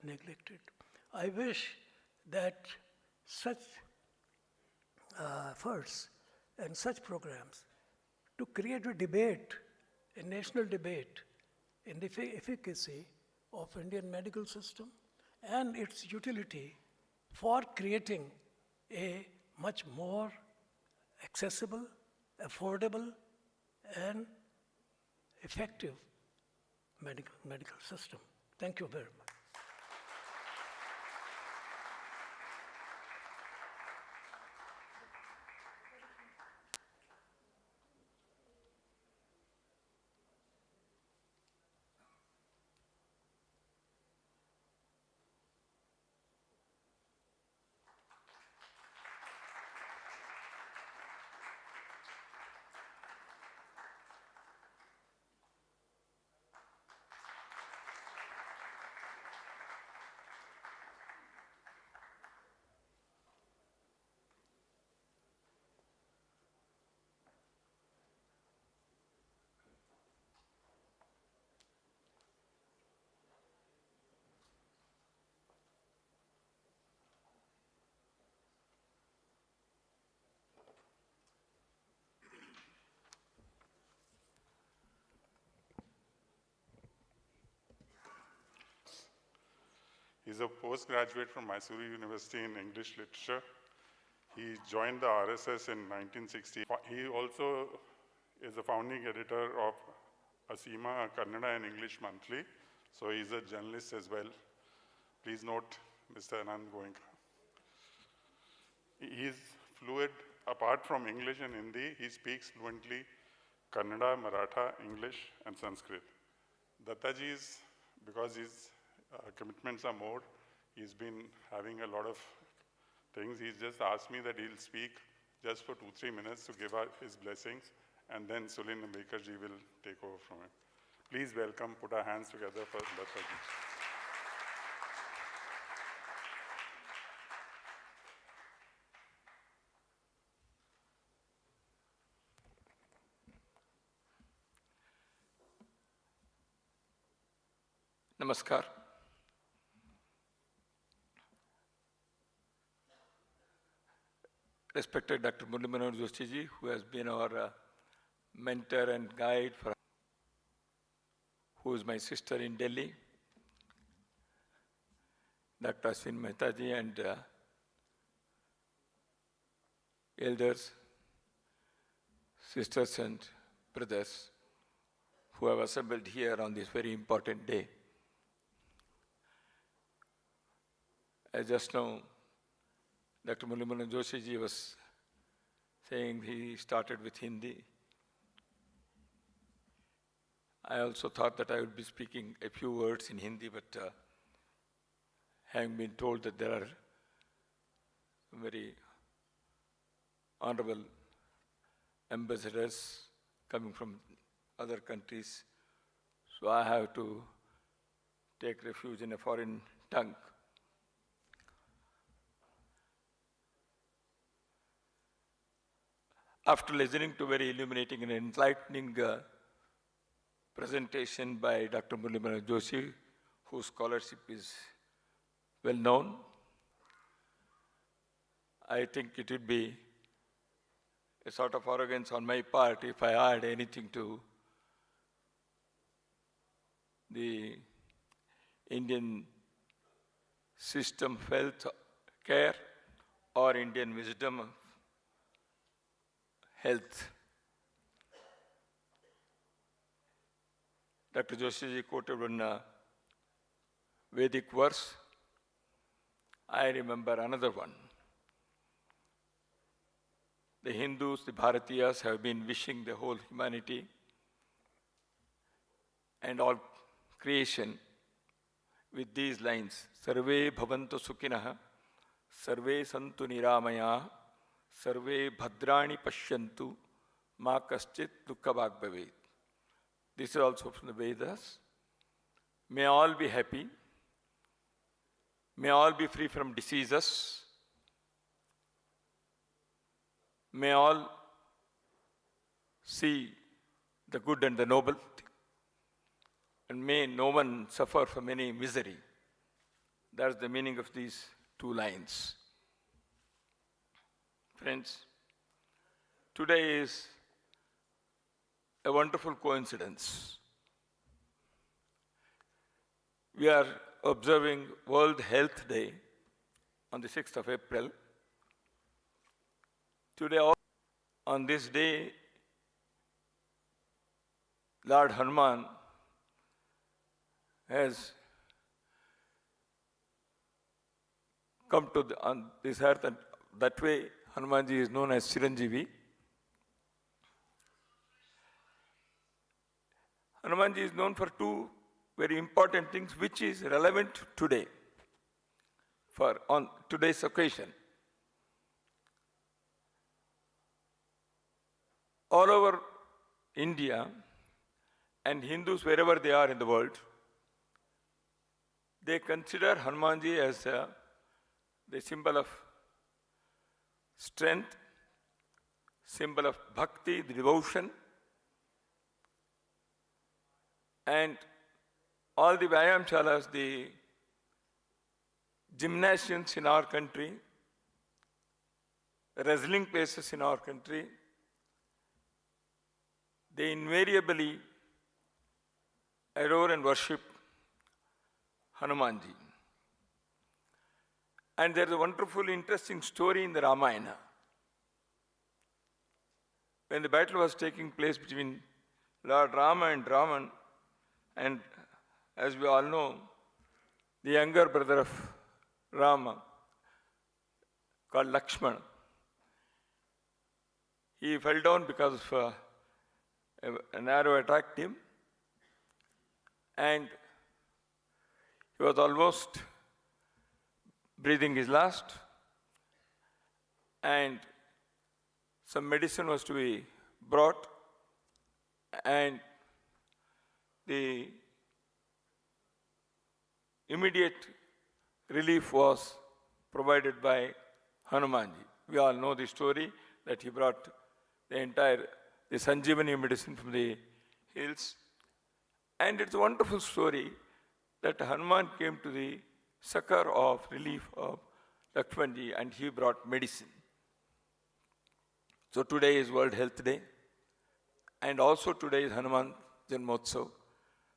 neglected. I wish that such efforts and such programs to create a debate, a national debate in the efficacy of Indian medical system and its utility for creating a much more accessible, affordable, and effective medical system. Thank you very much. He's a postgraduate from Mysore University in English literature. He joined the RSS in 1960. He also is the founding editor of Asima, a Kannada and English monthly. So he's a journalist as well. Please note Mr. Anand Goenka. He's fluent, apart from English and Hindi, he speaks fluently Kannada, Maratha, English, and Sanskrit. Dattaji is, because his commitments are more, he's been having a lot of things. He's just asked me that he'll speak just for 2-3 minutes to give out his blessings, and then Sulin Ambekarji will take over from him. Please welcome, put our hands together for Dattaji. Namaskar. Respected Dr. Murli Manohar Joshi ji, who has been our mentor and guide, who is my sister in Delhi, Dr. Ashwin Mehta ji and elders, sisters and brothers who have assembled here on this very important day. As just now, Dr. Murli Manohar Joshi ji was saying he started with Hindi. I also thought that I would be speaking a few words in Hindi, but having been told that there are very honorable ambassadors coming from other countries, so I have to take refuge in a foreign tongue. After listening to very illuminating and enlightening presentation by Dr. Murli Manohar Joshi, whose scholarship is well known, I think it would be a sort of arrogance on my part if I add anything to the Indian system of health care or Indian wisdom of health. Dr. Joshi ji quoted one Vedic verse. I remember another one. The Hindus, the Bharatiyas have been wishing the whole humanity and all creation with these lines: Sarve bhavantu sukhinah, sarve santu niramaya, Sarve bhadrani pashyantu ma kaschit dukkha bhag bhavet. This is also from the Vedas. May all be happy. May all be free from diseases. May all see the good and the noble. And may no one suffer from any misery. That's the meaning of these two lines. Friends, today is a wonderful coincidence. We are observing World Health Day on the 6th of April. Today, on this day, Lord Hanuman has come to on this earth, and that way Hanumanji is known as Chiranjeevi. Hanumanji is known for two very important things which is relevant today on today's occasion. All over India and Hindus wherever they are in the world, they consider Hanumanji as the symbol of strength, symbol of bhakti, the devotion, and all the Vyayamshalas, the gymnasiums in our country, wrestling places in our country, they invariably adore and worship Hanumanji. And there is a wonderful, interesting story in the Ramayana. When the battle was taking place between Lord Rama and Ravan, and as we all know, the younger brother of Rama, called Lakshmana, he fell down because of an arrow attacked him, and he was almost breathing his last, and some medicine was to be brought, and the immediate relief was provided by Hanumanji. We all know the story that he brought the Sanjeevani medicine from the hills. And it's a wonderful story that Hanuman came to the succor of relief of Lakshmanji and he brought medicine. So today is World Health Day, and also today is Hanuman Janmotsav.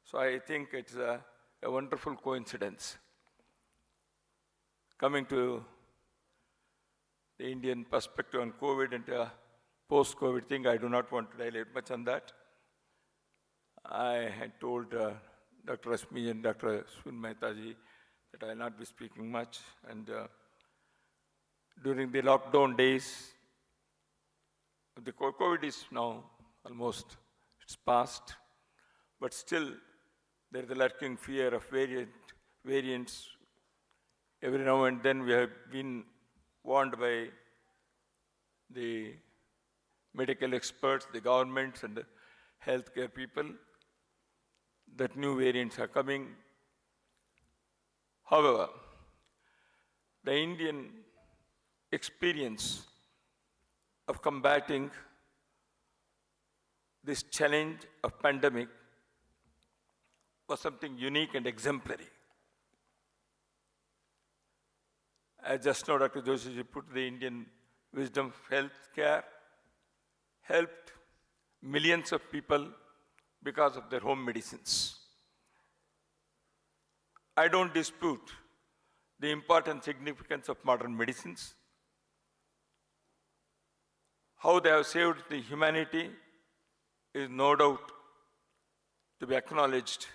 So I think it's a wonderful coincidence. Coming to the Indian perspective on COVID and post-COVID thing, I do not want to dilate much on that. I had told Dr. Rashmi and Dr. Swin Mehtaji that I will not be speaking much. And during the lockdown days, the COVID is now almost, it's past, but still there is a lurking fear of variants. Every now and then we have been warned by the medical experts, the governments and the healthcare people that new variants are coming. However, the Indian experience of combating this challenge of pandemic was something unique and exemplary. As just now Dr. Joshi put, the Indian wisdom of healthcare helped millions of people because of their home medicines. I don't dispute the important significance of modern medicines. How they have saved the humanity is no doubt to be acknowledged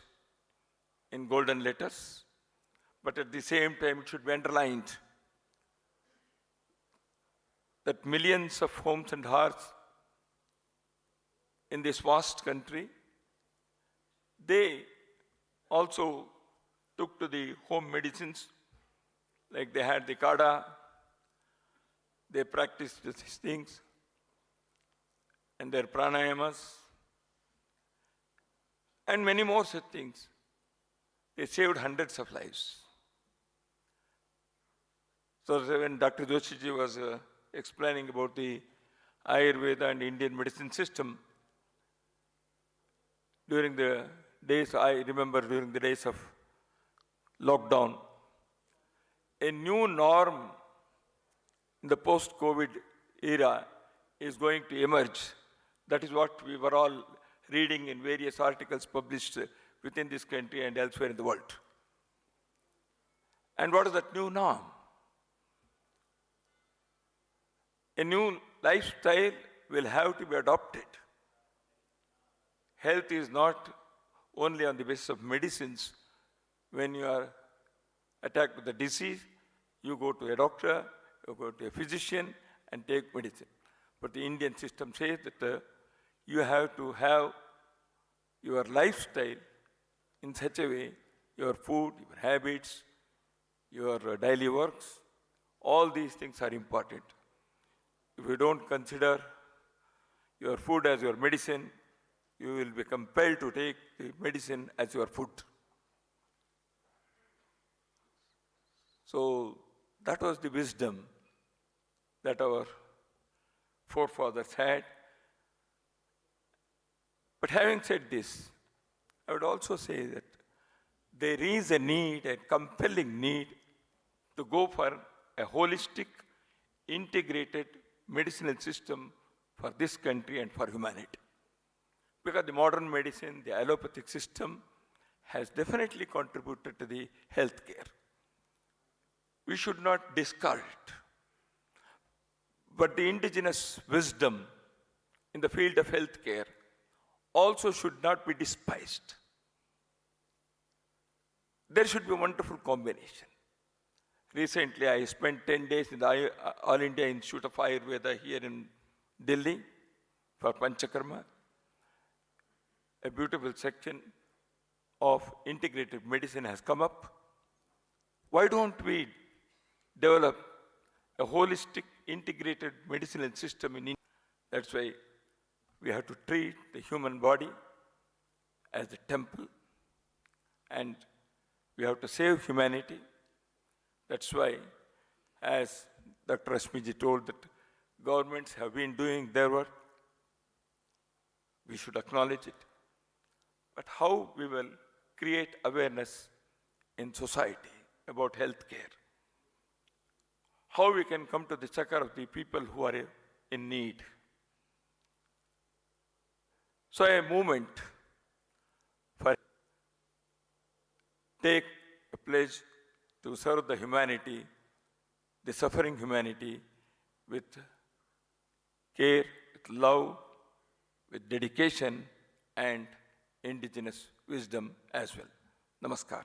in golden letters, but at the same time it should be underlined that millions of homes and hearts in this vast country, they also took to the home medicines, like they had the kada, they practiced these things and their pranayamas and many more such things. They saved hundreds of lives. So when Dr. Joshiji was explaining about the Ayurveda and Indian medicine system, during the days, I remember during the days of lockdown, a new norm in the post-COVID era is going to emerge. That is what we were all reading in various articles published within this country and elsewhere in the world. And what is that new norm? A new lifestyle will have to be adopted. Health is not only on the basis of medicines. When you are attacked with a disease, you go to a doctor, you go to a physician and take medicine. But the Indian system says that you have to have your lifestyle in such a way, your food, your habits, your daily works, all these things are important. If you don't consider your food as your medicine, you will be compelled to take the medicine as your food. So that was the wisdom that our forefathers had. But having said this, I would also say that there is a need, a compelling need, to go for a holistic, integrated medicinal system for this country and for humanity. Because the modern medicine, the allopathic system, has definitely contributed to the healthcare. We should not discard it. But the indigenous wisdom in the field of healthcare also should not be despised. There should be a wonderful combination. Recently, I spent 10 days in the All India Institute of Ayurveda here in Delhi for Panchakarma. A beautiful section of integrated medicine has come up. Why don't we develop a holistic, integrated medicinal system in India? That's why we have to treat the human body as a temple, and we have to save humanity. That's why, as Dr. Rashmiji told, that governments have been doing their work. We should acknowledge it. But how we will create awareness in society about healthcare? How we can come to the chakra of the people who are in need? So a movement for take a pledge to serve the humanity, the suffering humanity, with care, with love, with dedication, and indigenous wisdom as well. Namaskar.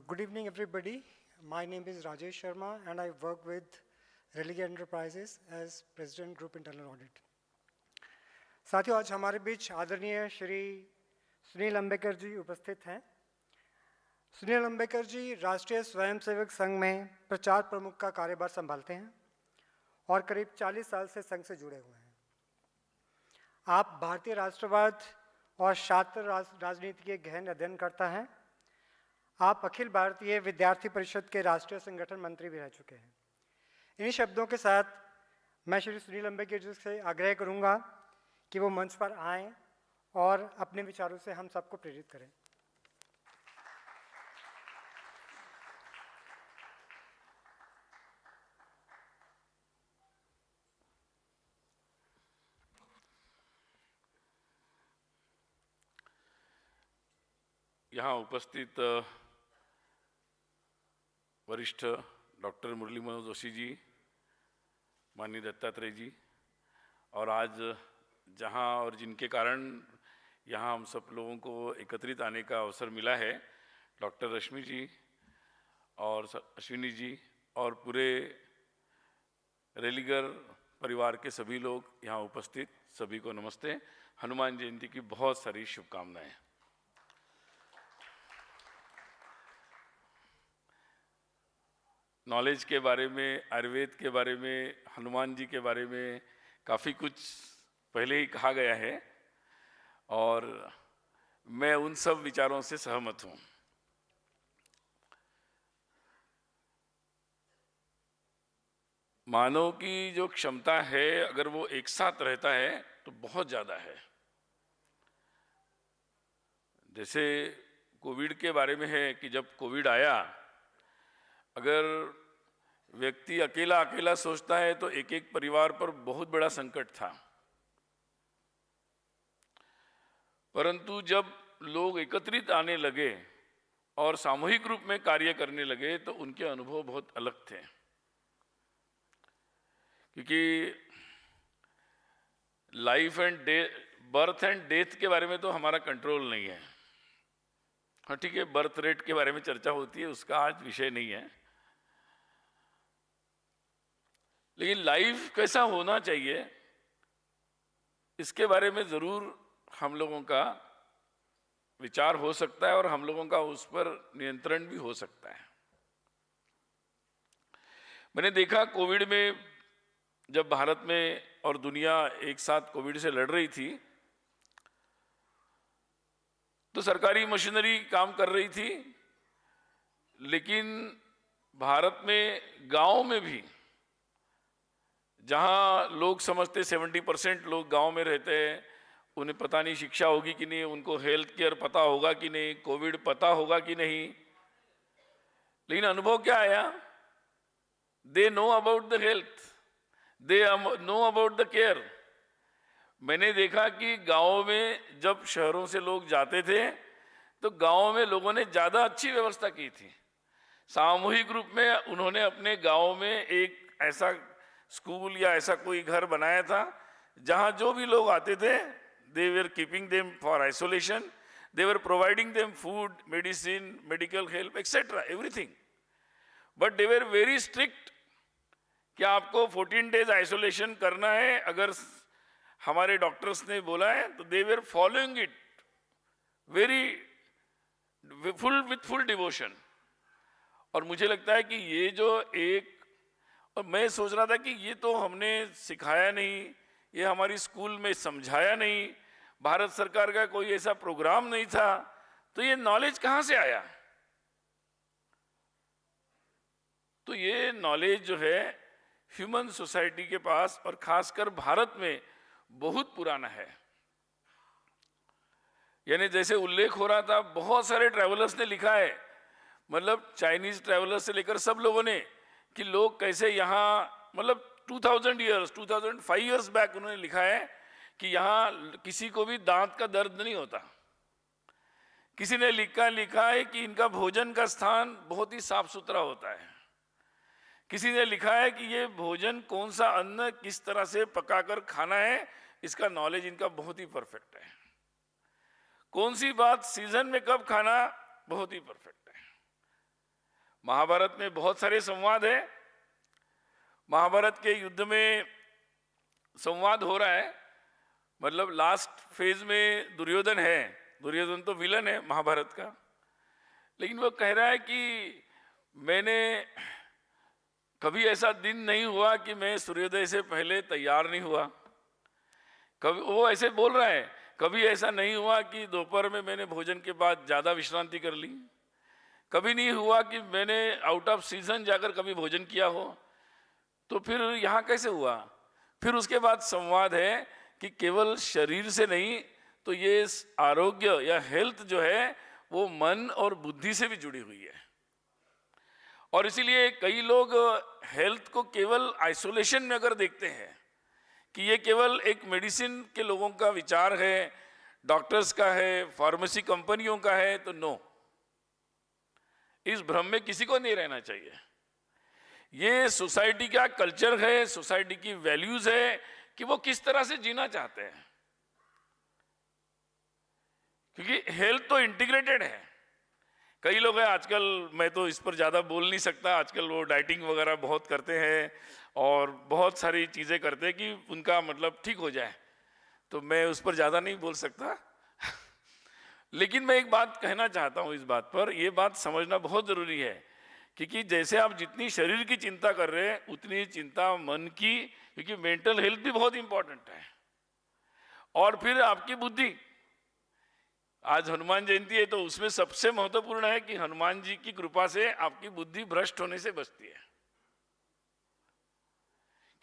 Good evening, everybody. My name is Rajesh Sharma, and I work with Religare Enterprises as President Group Internal Audit. साथियों, आज हमारे बीच आदरणीय श्री सुनील अंबेकर जी उपस्थित हैं। सुनील अंबेकर जी राष्ट्रीय स्वयंसेवक संघ में प्रचार प्रमुख का कार्यभार संभालते हैं और करीब 40 साल से संघ से जुड़े हुए हैं। आप भारतीय राष्ट्रवाद और छात्र राजनीति के गहन अध्ययनकर्ता हैं। आप अखिल भारतीय विद्यार्थी परिषद के राष्ट्रीय संगठन मंत्री भी रह चुके हैं। इन्हीं शब्दों के साथ मैं श्री सुनील अंबेकर जी से आग्रह करूंगा कि वो मंच पर आएं और अपने विचारों से हम सबको प्रेरित करें। यहाँ उपस्थित वरिष्ठ डॉक्टर मुरली मनोज जोशी जी, माननीय दत्तात्रेय जी, और आज जहाँ और जिनके कारण यहाँ हम सब लोगों को एकत्रित आने का अवसर मिला है, डॉक्टर रश्मि जी और अश्विनी जी और पूरे रेलिगर परिवार के सभी लोग यहाँ उपस्थित सभी को नमस्ते। हनुमान जयंती की बहुत सारी शुभकामनाएं। नॉलेज के बारे में, आयुर्वेद के बारे में, हनुमान जी के बारे में काफ़ी कुछ पहले ही कहा गया है और मैं उन सब विचारों से सहमत हूँ। मानव की जो क्षमता है, अगर वो एक साथ रहता है तो बहुत ज़्यादा है। जैसे कोविड के बारे में है कि जब कोविड आया, अगर व्यक्ति अकेला अकेला सोचता है तो एक एक परिवार पर बहुत बड़ा संकट था, परंतु जब लोग एकत्रित आने लगे और सामूहिक रूप में कार्य करने लगे तो उनके अनुभव बहुत अलग थे। क्योंकि life and death, birth and death के बारे में तो हमारा कंट्रोल नहीं है। हाँ ठीक है, बर्थ रेट के बारे में चर्चा होती है, उसका आज विषय नहीं है, लेकिन लाइफ कैसा होना चाहिए इसके बारे में जरूर हम लोगों का विचार हो सकता है और हम लोगों का उस पर नियंत्रण भी हो सकता है। मैंने देखा कोविड में जब भारत में और दुनिया एक साथ कोविड से लड़ रही थी तो सरकारी मशीनरी काम कर रही थी, लेकिन भारत में गांव में भी, जहां लोग समझते 70% लोग गांव में रहते हैं, उन्हें पता नहीं शिक्षा होगी कि नहीं, उनको हेल्थ केयर पता होगा कि नहीं, कोविड पता होगा कि नहीं, लेकिन अनुभव क्या आया? They know about the health, they know about the care. मैंने देखा कि गाँव में जब शहरों से लोग जाते थे तो गाँव में लोगों ने ज़्यादा अच्छी व्यवस्था की थी। सामूहिक रूप में उन्होंने अपने गाँव में एक ऐसा स्कूल या ऐसा कोई घर बनाया था जहाँ जो भी लोग आते थे, they were keeping them for isolation, they were providing them food, medicine, medical help etcetera, everything, but they were very strict कि आपको 14 डेज आइसोलेशन करना है। अगर हमारे डॉक्टर्स ने बोला है तो they were following it very with full devotion. और मुझे लगता है कि ये जो एक, और मैं सोच रहा था कि ये तो हमने सिखाया नहीं, ये हमारी स्कूल में समझाया नहीं, भारत सरकार का कोई ऐसा प्रोग्राम नहीं था, तो ये नॉलेज कहाँ से आया? तो ये नॉलेज जो है ह्यूमन सोसाइटी के पास और खासकर भारत में बहुत पुराना है। यानी जैसे उल्लेख हो रहा था, बहुत सारे ट्रैवलर्स ने लिखा है, मतलब चाइनीज ट्रैवलर्स से लेकर सब लोगों ने, कि लोग कैसे यहाँ, मतलब 2005 ईयर्स बैक उन्होंने लिखा है कि यहाँ किसी को भी दांत का दर्द नहीं होता। किसी ने लिखा है कि इनका भोजन का स्थान बहुत ही साफ सुथरा होता है। किसी ने लिखा है कि ये भोजन कौन सा अन्न किस तरह से पकाकर खाना है, इसका नॉलेज इनका बहुत ही परफेक्ट है। कौन सी बात सीजन में कब खाना, बहुत ही परफेक्ट है। महाभारत में बहुत सारे संवाद है। महाभारत के युद्ध में संवाद हो रहा है, मतलब लास्ट फेज में दुर्योधन है, दुर्योधन तो विलन है महाभारत का, लेकिन वो कह रहा है कि मैंने कभी ऐसा दिन नहीं हुआ कि मैं सूर्योदय से पहले तैयार नहीं हुआ। कभी वो ऐसे बोल रहा है, कभी ऐसा नहीं हुआ कि दोपहर में मैंने भोजन के बाद ज़्यादा विश्रांति कर ली, कभी नहीं हुआ कि मैंने आउट ऑफ सीजन जाकर कभी भोजन किया हो। तो फिर यहाँ कैसे हुआ? फिर उसके बाद संवाद है कि केवल शरीर से नहीं, तो ये आरोग्य या हेल्थ जो है वो मन और बुद्धि से भी जुड़ी हुई है। और इसीलिए कई लोग हेल्थ को केवल आइसोलेशन में अगर देखते हैं कि ये केवल एक मेडिसिन के लोगों का विचार है, डॉक्टर्स का है, फार्मेसी कंपनियों का है, तो नो, इस भ्रम में किसी को नहीं रहना चाहिए। ये सोसाइटी का कल्चर है, सोसाइटी की वैल्यूज है कि वो किस तरह से जीना चाहते हैं, क्योंकि हेल्थ तो इंटीग्रेटेड है। कई लोग हैं आजकल, मैं तो इस पर ज़्यादा बोल नहीं सकता, आजकल वो डाइटिंग वगैरह बहुत करते हैं और बहुत सारी चीज़ें करते हैं कि उनका मतलब ठीक हो जाए, तो मैं उस पर ज़्यादा नहीं बोल सकता। लेकिन मैं एक बात कहना चाहता हूँ इस बात पर, ये बात समझना बहुत ज़रूरी है, क्योंकि जैसे आप जितनी शरीर की चिंता कर रहे हैं उतनी चिंता मन की, क्योंकि मेंटल हेल्थ भी बहुत इंपॉर्टेंट है। और फिर आपकी बुद्धि, आज हनुमान जयंती है तो उसमें सबसे महत्वपूर्ण है कि हनुमान जी की कृपा से आपकी बुद्धि भ्रष्ट होने से बचती है।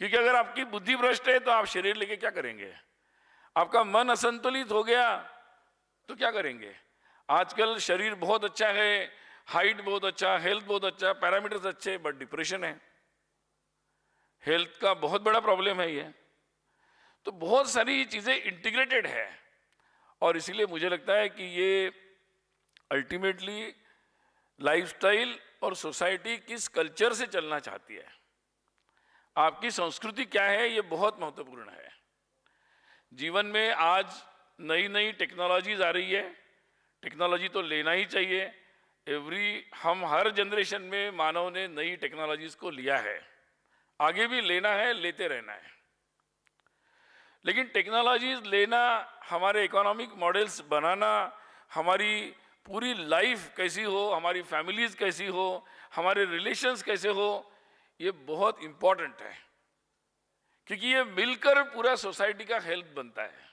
क्योंकि अगर आपकी बुद्धि भ्रष्ट है तो आप शरीर लेके क्या करेंगे? आपका मन असंतुलित हो गया तो क्या करेंगे? आजकल शरीर बहुत अच्छा है, हाइट बहुत अच्छा, हेल्थ बहुत अच्छा, पैरामीटर्स अच्छे, बट डिप्रेशन है। हेल्थ का बहुत बड़ा प्रॉब्लम है ये। तो बहुत सारी चीजें इंटीग्रेटेड है और इसीलिए मुझे लगता है कि ये अल्टीमेटली लाइफस्टाइल और सोसाइटी किस कल्चर से चलना चाहती है, आपकी संस्कृति क्या है, ये बहुत महत्वपूर्ण है। जीवन में आज नई नई टेक्नोलॉजीज आ रही है, टेक्नोलॉजी तो लेना ही चाहिए। हम हर जनरेशन में मानव ने नई टेक्नोलॉजीज को लिया है, आगे भी लेना है, लेते रहना है। लेकिन टेक्नोलॉजीज लेना, हमारे इकोनॉमिक मॉडल्स बनाना, हमारी पूरी लाइफ कैसी हो, हमारी फैमिलीज कैसी हो, हमारे रिलेशंस कैसे हो, ये बहुत इंपॉर्टेंट है, क्योंकि ये मिलकर पूरा सोसाइटी का हेल्थ बनता है।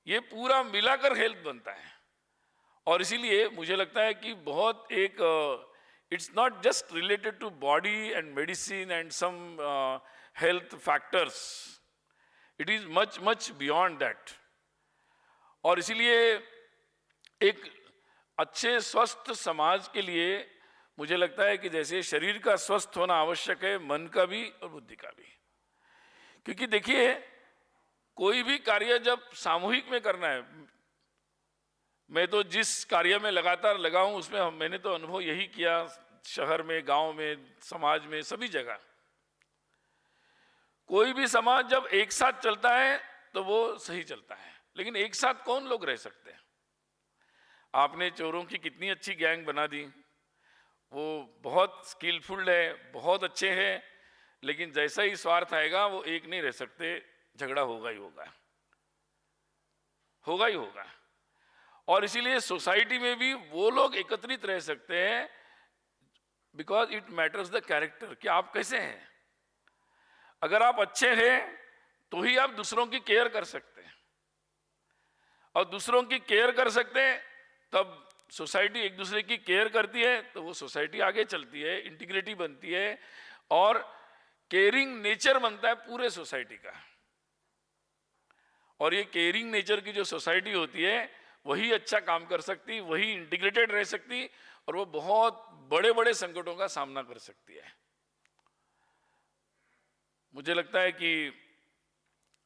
ये पूरा मिलाकर हेल्थ बनता है। और इसीलिए मुझे लगता है कि बहुत एक it's not just related to body and medicine and some health factors, it is much much beyond that. और इसीलिए एक अच्छे स्वस्थ समाज के लिए मुझे लगता है कि जैसे शरीर का स्वस्थ होना आवश्यक है, मन का भी और बुद्धि का भी। क्योंकि देखिए, कोई भी कार्य जब सामूहिक में करना है, मैं तो जिस कार्य में लगातार लगा हूं उसमें मैंने तो अनुभव यही किया, शहर में, गांव में, समाज में, सभी जगह कोई भी समाज जब एक साथ चलता है तो वो सही चलता है। लेकिन एक साथ कौन लोग रह सकते हैं? आपने चोरों की कितनी अच्छी गैंग बना दी, वो बहुत स्किलफुल है, बहुत अच्छे हैं, लेकिन जैसा ही स्वार्थ आएगा वो एक नहीं रह सकते, झगड़ा होगा ही होगा, होगा ही होगा। और इसीलिए सोसाइटी में भी वो लोग एकत्रित रह सकते हैं, because it matters the character, कि आप कैसे हैं। अगर आप अच्छे हैं तो ही आप दूसरों की केयर कर सकते हैं, और दूसरों की केयर कर सकते हैं तब सोसाइटी एक दूसरे की केयर करती है, तो वो सोसाइटी आगे चलती है, इंटीग्रिटी बनती है और केयरिंग नेचर बनता है पूरे सोसाइटी का। और ये केयरिंग नेचर की जो सोसाइटी होती है वही अच्छा काम कर सकती, वही इंटीग्रेटेड रह सकती और वो बहुत बड़े बड़े संकटों का सामना कर सकती है। मुझे लगता है कि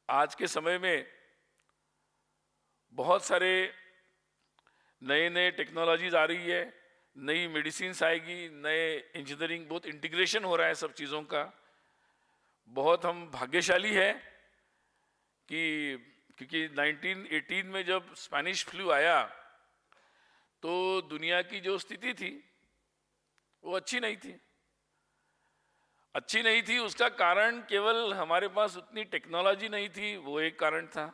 आज के समय में बहुत सारे नए नए टेक्नोलॉजीज आ रही है, नई मेडिसिन आएगी, नए इंजीनियरिंग, बहुत इंटीग्रेशन हो रहा है सब चीज़ों का। बहुत हम भाग्यशाली है कि क्योंकि 1918 में जब स्पेनिश फ्लू आया तो दुनिया की जो स्थिति थी वो अच्छी नहीं थी। अच्छी नहीं थी उसका कारण केवल हमारे पास उतनी टेक्नोलॉजी नहीं थी, वो एक कारण था।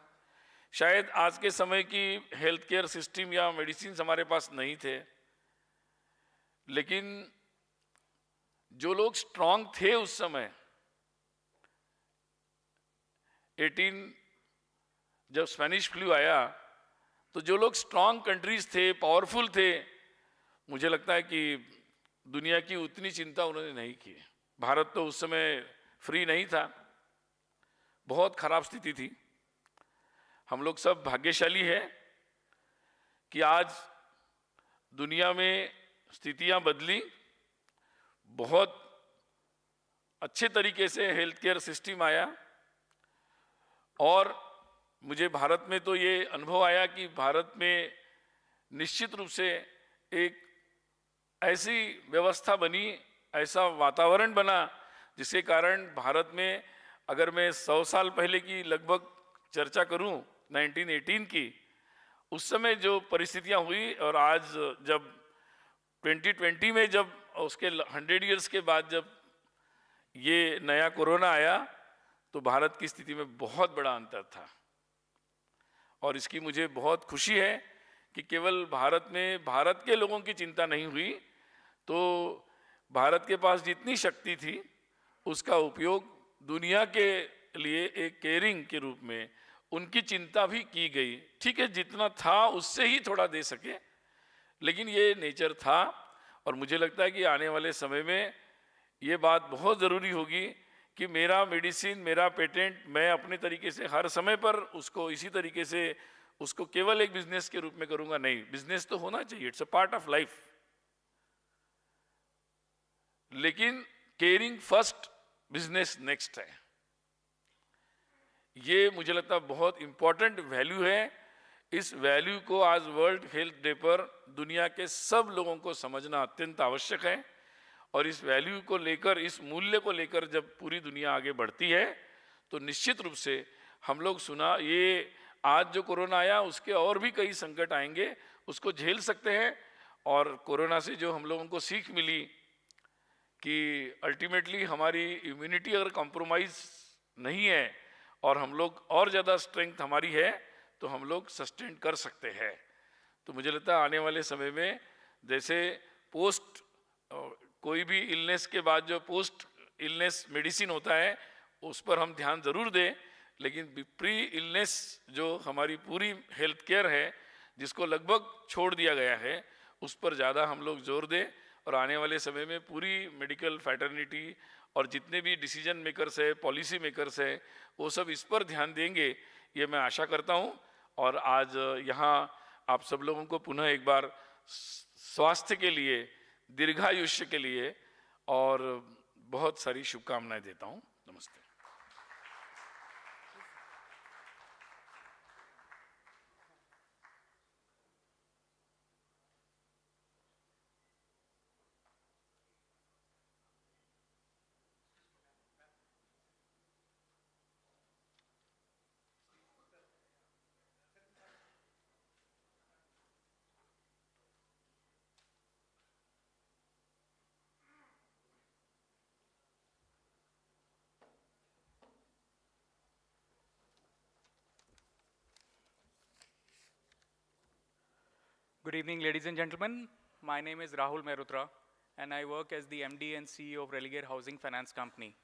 शायद आज के समय की हेल्थ केयर सिस्टम या मेडिसिन हमारे पास नहीं थे, लेकिन जो लोग स्ट्रांग थे उस समय 18 जब स्पेनिश फ्लू आया, तो जो लोग स्ट्रांग कंट्रीज थे, पावरफुल थे, मुझे लगता है कि दुनिया की उतनी चिंता उन्होंने नहीं की। भारत तो उस समय फ्री नहीं था, बहुत खराब स्थिति थी। हम लोग सब भाग्यशाली है कि आज दुनिया में स्थितियां बदली, बहुत अच्छे तरीके से हेल्थ केयर सिस्टम आया और मुझे भारत में तो ये अनुभव आया कि भारत में निश्चित रूप से एक ऐसी व्यवस्था बनी, ऐसा वातावरण बना, जिसके कारण भारत में अगर मैं 100 साल पहले की लगभग चर्चा करूं, 1918 की, उस समय जो परिस्थितियां हुई और आज जब 2020 में जब उसके 100 इयर्स के बाद जब ये नया कोरोना आया, तो भारत की स्थिति में बहुत बड़ा अंतर था। और इसकी मुझे बहुत खुशी है कि केवल भारत में भारत के लोगों की चिंता नहीं हुई, तो भारत के पास जितनी शक्ति थी उसका उपयोग दुनिया के लिए एक केयरिंग के रूप में उनकी चिंता भी की गई। ठीक है, जितना था उससे ही थोड़ा दे सके, लेकिन ये नेचर था। और मुझे लगता है कि आने वाले समय में ये बात बहुत ज़रूरी होगी कि मेरा मेडिसिन, मेरा पेटेंट, मैं अपने तरीके से हर समय पर उसको इसी तरीके से उसको केवल एक बिजनेस के रूप में करूंगा नहीं। बिजनेस तो होना चाहिए, it's a part of life, लेकिन केयरिंग फर्स्ट, बिजनेस नेक्स्ट है। ये मुझे लगता है बहुत इंपॉर्टेंट वैल्यू है। इस वैल्यू को आज वर्ल्ड हेल्थ डे पर दुनिया के सब लोगों को समझना अत्यंत आवश्यक है। और इस वैल्यू को लेकर, इस मूल्य को लेकर जब पूरी दुनिया आगे बढ़ती है, तो निश्चित रूप से हम लोग सुना ये आज जो कोरोना आया उसके और भी कई संकट आएंगे, उसको झेल सकते हैं। और कोरोना से जो हम लोगों को सीख मिली कि अल्टीमेटली हमारी इम्यूनिटी अगर कॉम्प्रोमाइज नहीं है और हम लोग और ज़्यादा स्ट्रेंथ हमारी है, तो हम लोग सस्टेन कर सकते हैं। तो मुझे लगता है आने वाले समय में जैसे पोस्ट कोई भी इलनेस के बाद जो पोस्ट इलनेस मेडिसिन होता है, उस पर हम ध्यान ज़रूर दें, लेकिन प्री इलनेस जो हमारी पूरी हेल्थ केयर है, जिसको लगभग छोड़ दिया गया है, उस पर ज़्यादा हम लोग जोर दें। और आने वाले समय में पूरी मेडिकल फैटर्निटी और जितने भी डिसीजन मेकर्स है, पॉलिसी मेकर्स है, वो सब इस पर ध्यान देंगे, ये मैं आशा करता हूँ। और आज यहाँ आप सब लोगों को पुनः एक बार स्वास्थ्य के लिए, दीर्घायुष्य के लिए और बहुत सारी शुभकामनाएं देता हूँ। नमस्ते। Good evening, ladies and gentlemen. My name is Rahul Mehrotra, and I work as the MD and CEO of Religare Housing Finance Company.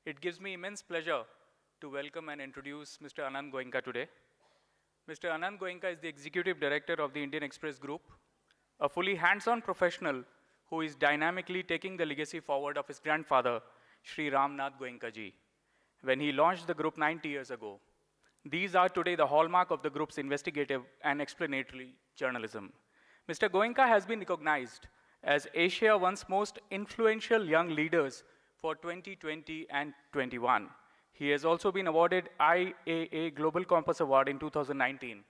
It gives me immense pleasure to welcome and introduce Mr. Anand Goenka today. Mr. Anand Goenka is the Executive Director of the Indian Express Group, a fully hands-on professional who is dynamically taking the legacy forward of his grandfather, Shri Ramnath Goenka ji, when he launched the group 90 years ago. These are today the hallmark of the group's investigative and explanatory journalism. Mr. Goenka has been recognized as Asia's once most influential young leaders for 2020 and 21. He has also been awarded IAA Global Compass Award in 2019.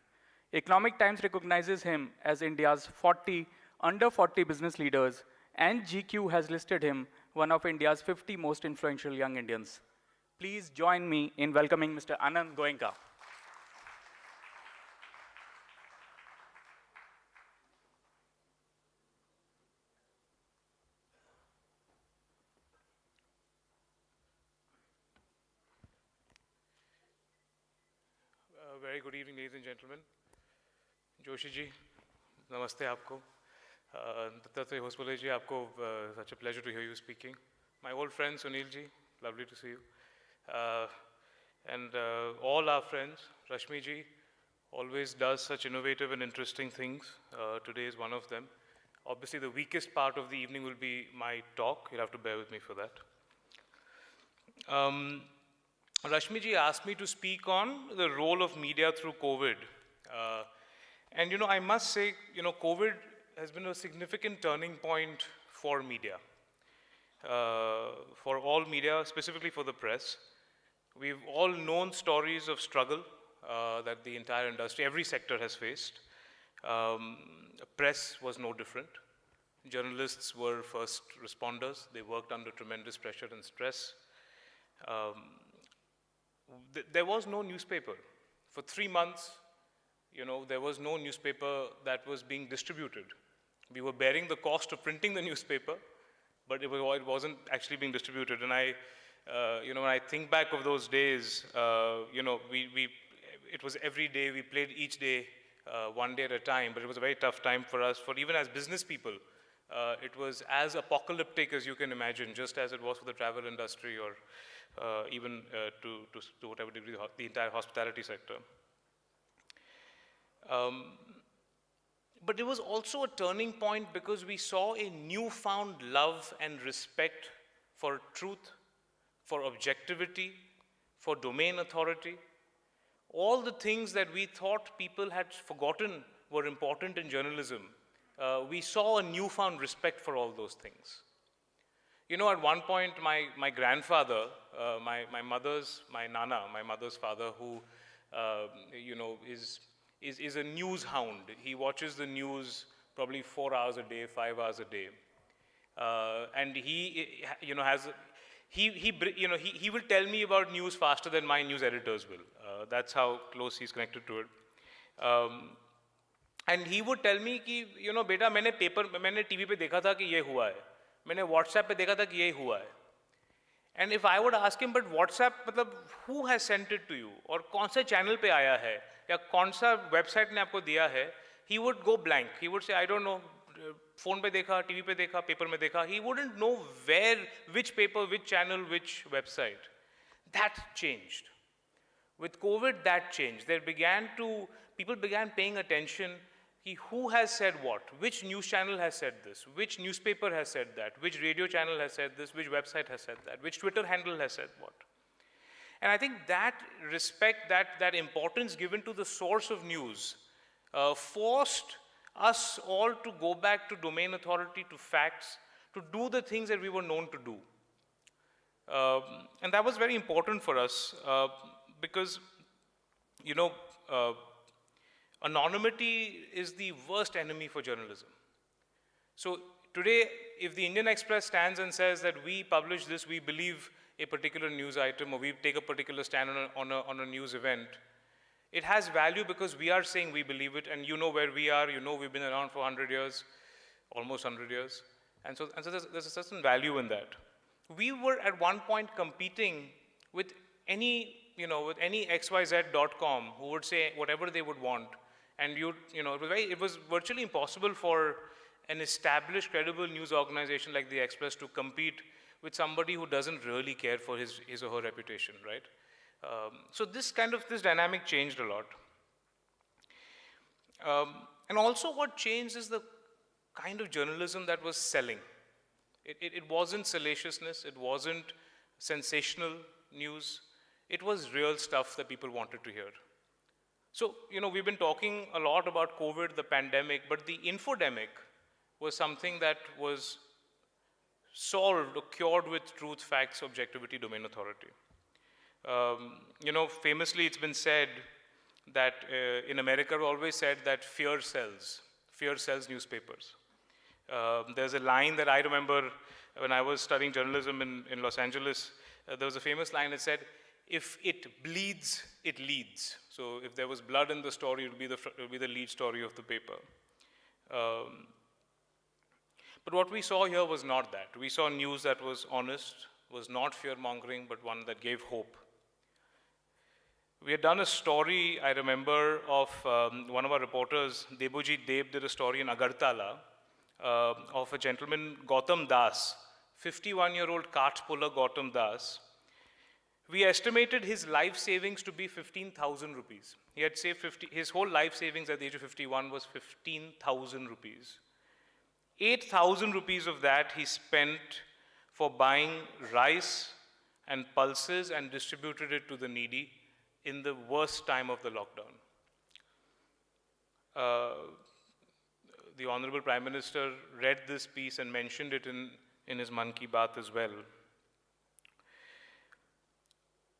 Economic Times recognizes him as India's 40 under 40 business leaders, and GQ has listed him one of India's 50 most influential young Indians. Please join me in welcoming Mr. Anand Goenka. Very good evening, ladies and gentlemen. Joshi ji, namaste aapko. Datta Hospole ji, aapko such a pleasure to hear you speaking. My old friend Sunil ji, lovely to see you. And all our friends, Rashmi ji always does such innovative and interesting things. Today is one of them. Obviously, the weakest part of the evening will be my talk. You'll have to bear with me for that. Rashmi ji asked me to speak on the role of media through COVID. And I must say, COVID has been a significant turning point for media, for all media, specifically for the press. We've all known stories of struggle, that the entire industry, every sector has faced. Press was no different. Journalists were first responders. They worked under tremendous pressure and stress. There was no newspaper. For 3 months, there was no newspaper that was being distributed. We were bearing the cost of printing the newspaper, but it wasn't actually being distributed. And when I think back of those days, it was every day, we played each day, one day at a time, but it was a very tough time for us, for even as business people. It was as apocalyptic as you can imagine, just as it was for the travel industry or even to whatever degree the entire hospitality sector. But it was also a turning point because we saw a newfound love and respect for truth, for objectivity, for domain authority. All the things that we thought people had forgotten were important in journalism. We saw a newfound respect for all those things. At one point, my grandfather, my mother's father, who, is a news hound. He watches the news probably 4 hours a day, 5 hours a day. And he will tell me about news faster than my news editors will. That's how close he's connected to it. And he would tell me कि बेटा मैंने TV पे देखा था कि ये हुआ है, मैंने WhatsApp पे देखा था कि ये हुआ है. And if I would ask him, but WhatsApp मतलब who has sent it to you, और कौन से channel पे आया है, या कौन सा website ने आपको दिया है, he would go blank. He would say, I don't know, phone पे देखा, TV पे देखा, paper में देखा. He wouldn't know which paper, which channel, which website. That changed. With COVID, that changed. People began paying attention. Who has said what? Which news channel has said this? Which newspaper has said that? Which radio channel has said this? Which website has said that? Which Twitter handle has said what? And I think that respect, that importance given to the source of news forced us all to go back to domain authority, to facts, to do the things that we were known to do. And that was very important for us because, anonymity is the worst enemy for journalism. So today, if the Indian Express stands and says that we publish this, we believe a particular news item, or we take a particular stand on a news event, it has value because we are saying we believe it, and where we are, we've been around for 100 years, almost 100 years. And so there's a certain value in that. We were at one point competing with any xyz.com who would say whatever they would want. And it was virtually impossible for an established, credible news organization like the Express to compete with somebody who doesn't really care for his or her reputation, right? So this dynamic changed a lot. And also what changed is the kind of journalism that was selling. It wasn't salaciousness, it wasn't sensational news, it was real stuff that people wanted to hear. So, we've been talking a lot about COVID, the pandemic, but the infodemic was something that was solved or cured with truth, facts, objectivity, domain authority. Famously it's been said that in America, always said that fear sells newspapers. There's a line that I remember when I was studying journalism in Los Angeles. There was a famous line that said, if it bleeds, it leads. So if there was blood in the story, it would be the lead story of the paper. But what we saw here was not that. We saw news that was honest, was not fear-mongering, but one that gave hope. We had done a story, I remember, of one of our reporters, Debojit Deb, did a story in Agartala of a gentleman, Gautam Das, 51-year-old cart puller Gautam Das. We estimated his life savings to be 15,000 rupees. He had saved his whole life savings at the age of 51 was 15,000 rupees. 8,000 rupees of that he spent for buying rice and pulses and distributed it to the needy in the worst time of the lockdown. The Honorable Prime Minister read this piece and mentioned it in his Mann Ki Baat as well.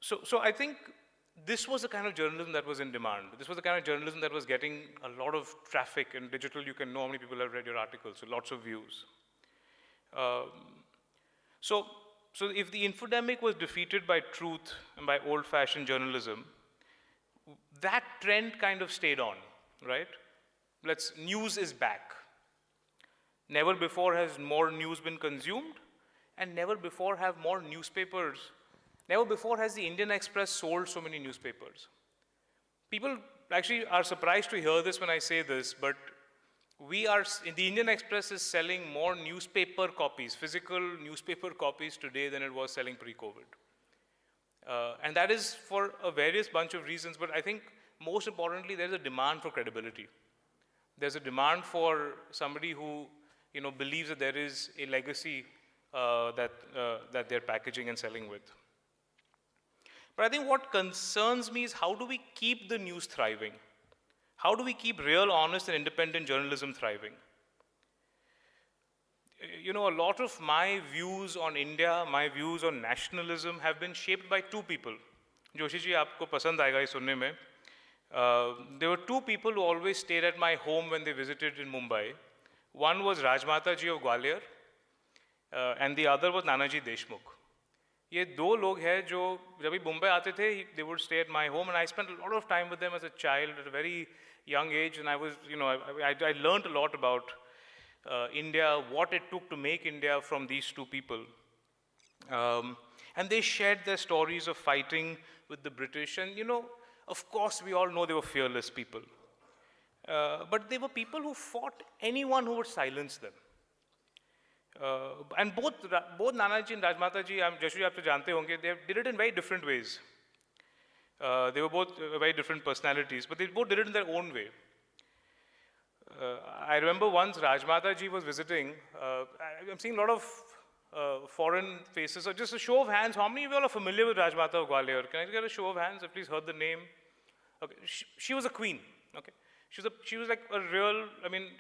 So I think this was the kind of journalism that was in demand. This was the kind of journalism that was getting a lot of traffic. In digital, you can know how many people have read your articles, so lots of views. So if the infodemic was defeated by truth and by old-fashioned journalism, that trend kind of stayed on, right? News is back. Never before has more news been consumed, and never before have more newspapers. Never before has the Indian Express sold so many newspapers. People actually are surprised to hear this when I say this, but the Indian Express is selling more newspaper copies, physical newspaper copies today than it was selling pre-COVID. And that is for a various bunch of reasons, but I think most importantly, there's a demand for credibility. There's a demand for somebody who believes that there is a legacy that they're packaging and selling with. But I think what concerns me is how do we keep the news thriving? How do we keep real, honest, and independent journalism thriving? A lot of my views on India, my views on nationalism have been shaped by two people. Joshi ji, aapko pasand aayega ye sunne mein. There were two people who always stayed at my home when they visited in Mumbai. One was Rajmata ji of Gwalior, and the other was Nanaji Deshmukh. ये दो लोग हैं जो जब भी मुंबई आते थे, they would stay at my home, and I spent a lot of time with them as a child at a very young age, and I was, I learned a lot about India, what it took to make India from these two people. And they shared their stories of fighting with the British, and of course we all know they were fearless people. But they were people who fought anyone who would silence them. And both Nanaji and Rajmata ji, Jashu ji aap to jante honge, they did it in very different ways. They were both very different personalities, but they both did it in their own way. I remember once Rajmata ji was visiting, I'm seeing a lot of foreign faces, so just a show of hands, how many of you all are familiar with Rajmata of Gwalior? Can I get a show of hands if please heard the name? Okay, she was a queen, okay. She was like a real,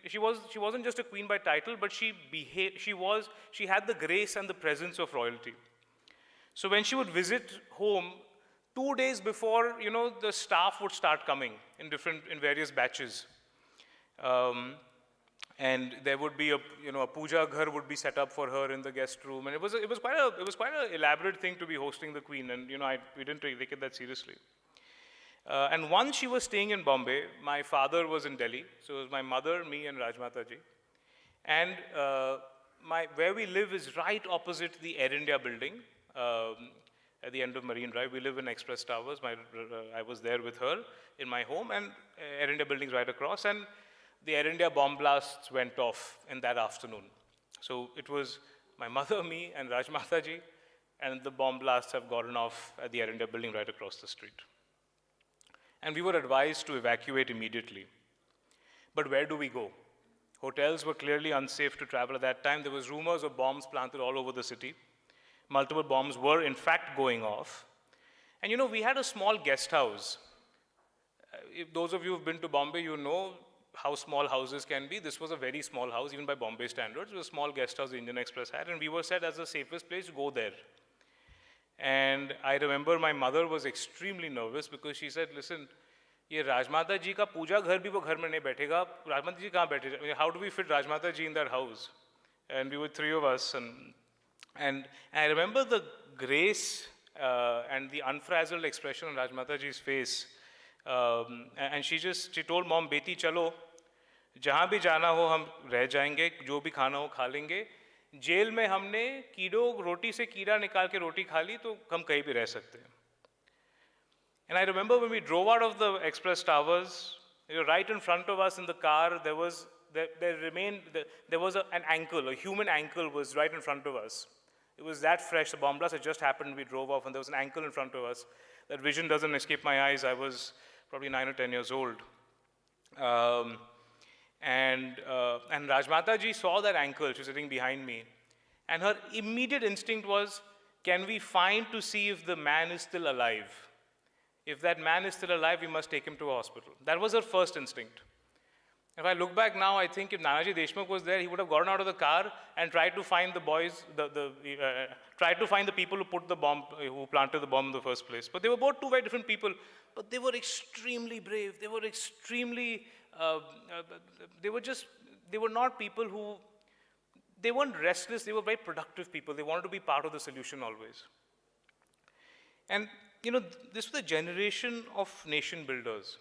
she wasn't just a queen by title, but she had the grace and the presence of royalty. So when she would visit home, 2 days before, the staff would start coming in various batches. And there would be a puja ghar would be set up for her in the guest room. And it was quite an elaborate thing to be hosting the queen. And, we didn't take it that seriously. And once she was staying in Bombay, my father was in Delhi. So it was my mother, me, and Rajmata ji. And where we live is right opposite the Air India building at the end of Marine Drive. We live in Express Towers. I was there with her in my home, and Air India building's right across. And the Air India bomb blasts went off in that afternoon. So it was my mother, me, and Rajmata ji, and the bomb blasts have gotten off at the Air India building right across the street. And we were advised to evacuate immediately. But where do we go? Hotels were clearly unsafe to travel at that time. There was rumors of bombs planted all over the city. Multiple bombs were in fact going off. And we had a small guest house. If those of you who've been to Bombay, you know how small houses can be. This was a very small house, even by Bombay standards. It was a small guest house the Indian Express had, and we were said as the safest place to go there. And I remember my mother was extremely nervous because she said, listen, ये राजमाता जी का पूजा घर भी वो घर में नहीं बैठेगा, राजमाता जी कहाँ बैठे? How do we fit Rajmata ji in that house? And we were three of us, and I remember the grace and the unfrazzled expression on Rajmata ji's face. And she told mom, बेटी चलो, जहाँ भी जाना हो हम रह जाएंगे, जो भी खाना हो खा लेंगे. जेल में हमने रोटी से कीड़ा निकाल के रोटी खा ली, तो हम कहीं भी रह सकते हैं. And I remember when we drove out of the Express Towers, right in front of us in the car, there was an ankle, a human ankle was right in front of us. It was that fresh. The bomb blast had just happened. We drove off, and there was an ankle in front of us. That vision doesn't escape my eyes. I was probably 9 or 10 years old. And Rajmata ji saw that ankle. She was sitting behind me. And her immediate instinct was, can we find to see if the man is still alive? If that man is still alive, we must take him to a hospital. That was her first instinct. If I look back now, I think if Nanaji Deshmukh was there, he would have gotten out of the car and tried to find the boys, tried to find the people who put the bomb, who planted the bomb in the first place. But they were both two very different people, but they were extremely brave. They were extremely, they were not people who, they weren't restless, they were very productive people. They wanted to be part of the solution always. And, you know, this was a generation of nation builders.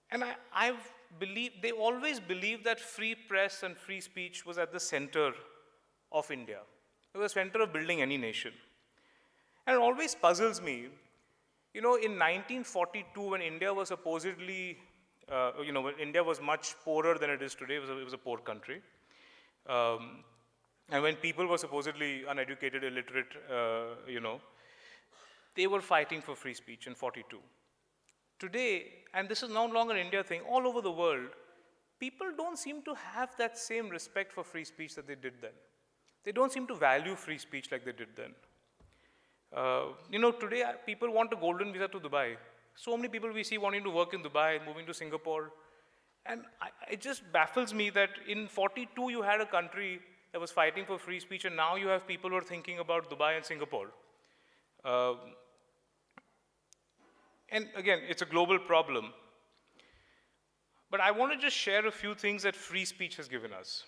And they always believed that free press and free speech was at the center of India. It was the center of building any nation. And it always puzzles me, you know, in 1942 when India was supposedly, when India was much poorer than it is today, it was a poor country. And when people were supposedly uneducated, illiterate, they were fighting for free speech in 42. Today, and this is no longer an India thing, all over the world, people don't seem to have that same respect for free speech that they did then. They don't seem to value free speech like they did then. Today people want a golden visa to Dubai. So many people we see wanting to work in Dubai, moving to Singapore. And it just baffles me that in 42 you had a country that was fighting for free speech, and now you have people who are thinking about Dubai and Singapore. And again, it's a global problem. But I want to just share a few things that free speech has given us.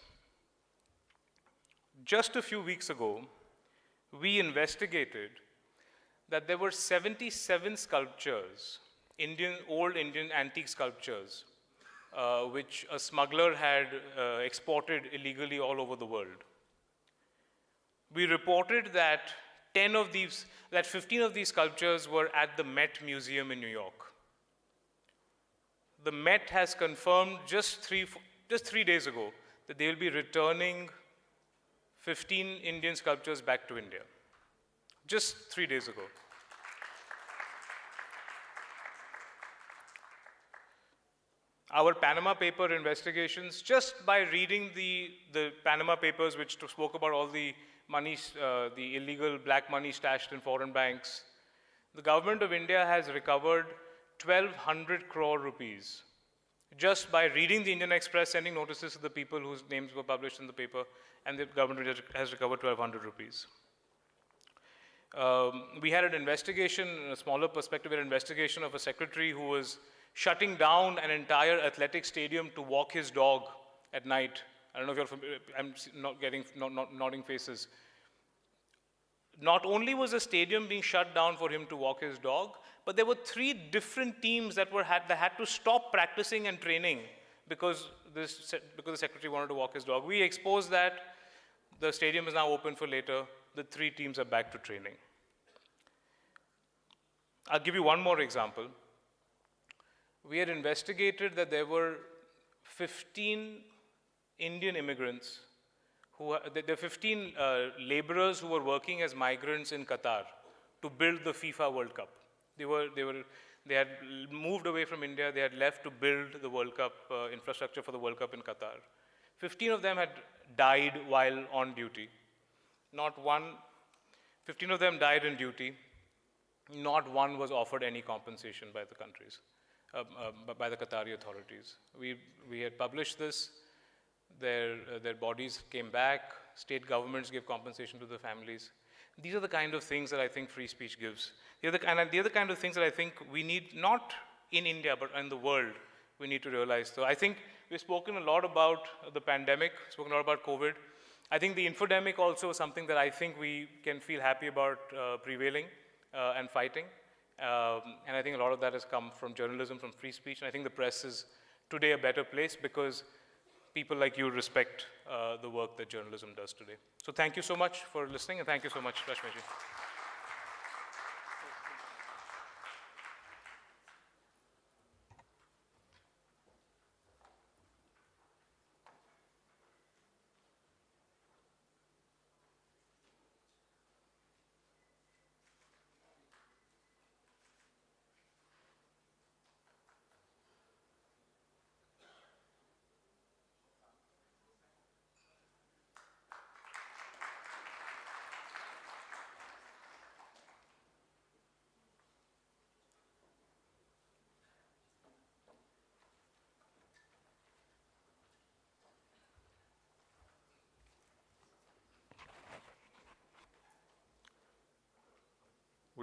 Just a few weeks ago, we investigated that there were 77 sculptures, old Indian antique sculptures, which a smuggler had exported illegally all over the world. We reported that 15 of these sculptures were at the Met Museum in New York. The Met has confirmed just 3 days ago that they will be returning 15 Indian sculptures back to India. Just 3 days ago. Our Panama paper investigations, just by reading the Panama papers which spoke about all the money, the illegal black money stashed in foreign banks, the government of India has recovered 1,200 crore rupees just by reading the Indian Express, sending notices to the people whose names were published in the paper, and the government has recovered 1,200 rupees. We had an investigation, in a smaller perspective, an investigation of a secretary who was shutting down an entire athletic stadium to walk his dog at night. I don't know if you're familiar, I'm not getting nodding faces. Not only was the stadium being shut down for him to walk his dog, but there were 3 different teams that had to stop practicing and training because the secretary wanted to walk his dog. We exposed that. The stadium is now open for later. The 3 teams are back to training. I'll give you one more example. We had investigated that there were 15 Indian immigrants there were 15 laborers who were working as migrants in Qatar to build the FIFA World Cup. They had moved away from India. They had left to build the World Cup infrastructure for the World Cup in Qatar. 15 of them had died while on duty. 15 of them died in duty. Not one was offered any compensation by the countries, by the Qatari authorities. We had published this. Their bodies came back. State governments gave compensation to the families. These are the kind of things that I think free speech gives. The other kind of things that I think we need, not in India, but in the world, we need to realize. So I think we've spoken a lot about the pandemic, spoken a lot about COVID. I think the infodemic also is something that I think we can feel happy about prevailing and fighting. And I think a lot of that has come from journalism, from free speech. And I think the press is today a better place because people like you respect the work that journalism does today. So thank you so much for listening, and thank you so much, Rashmiji.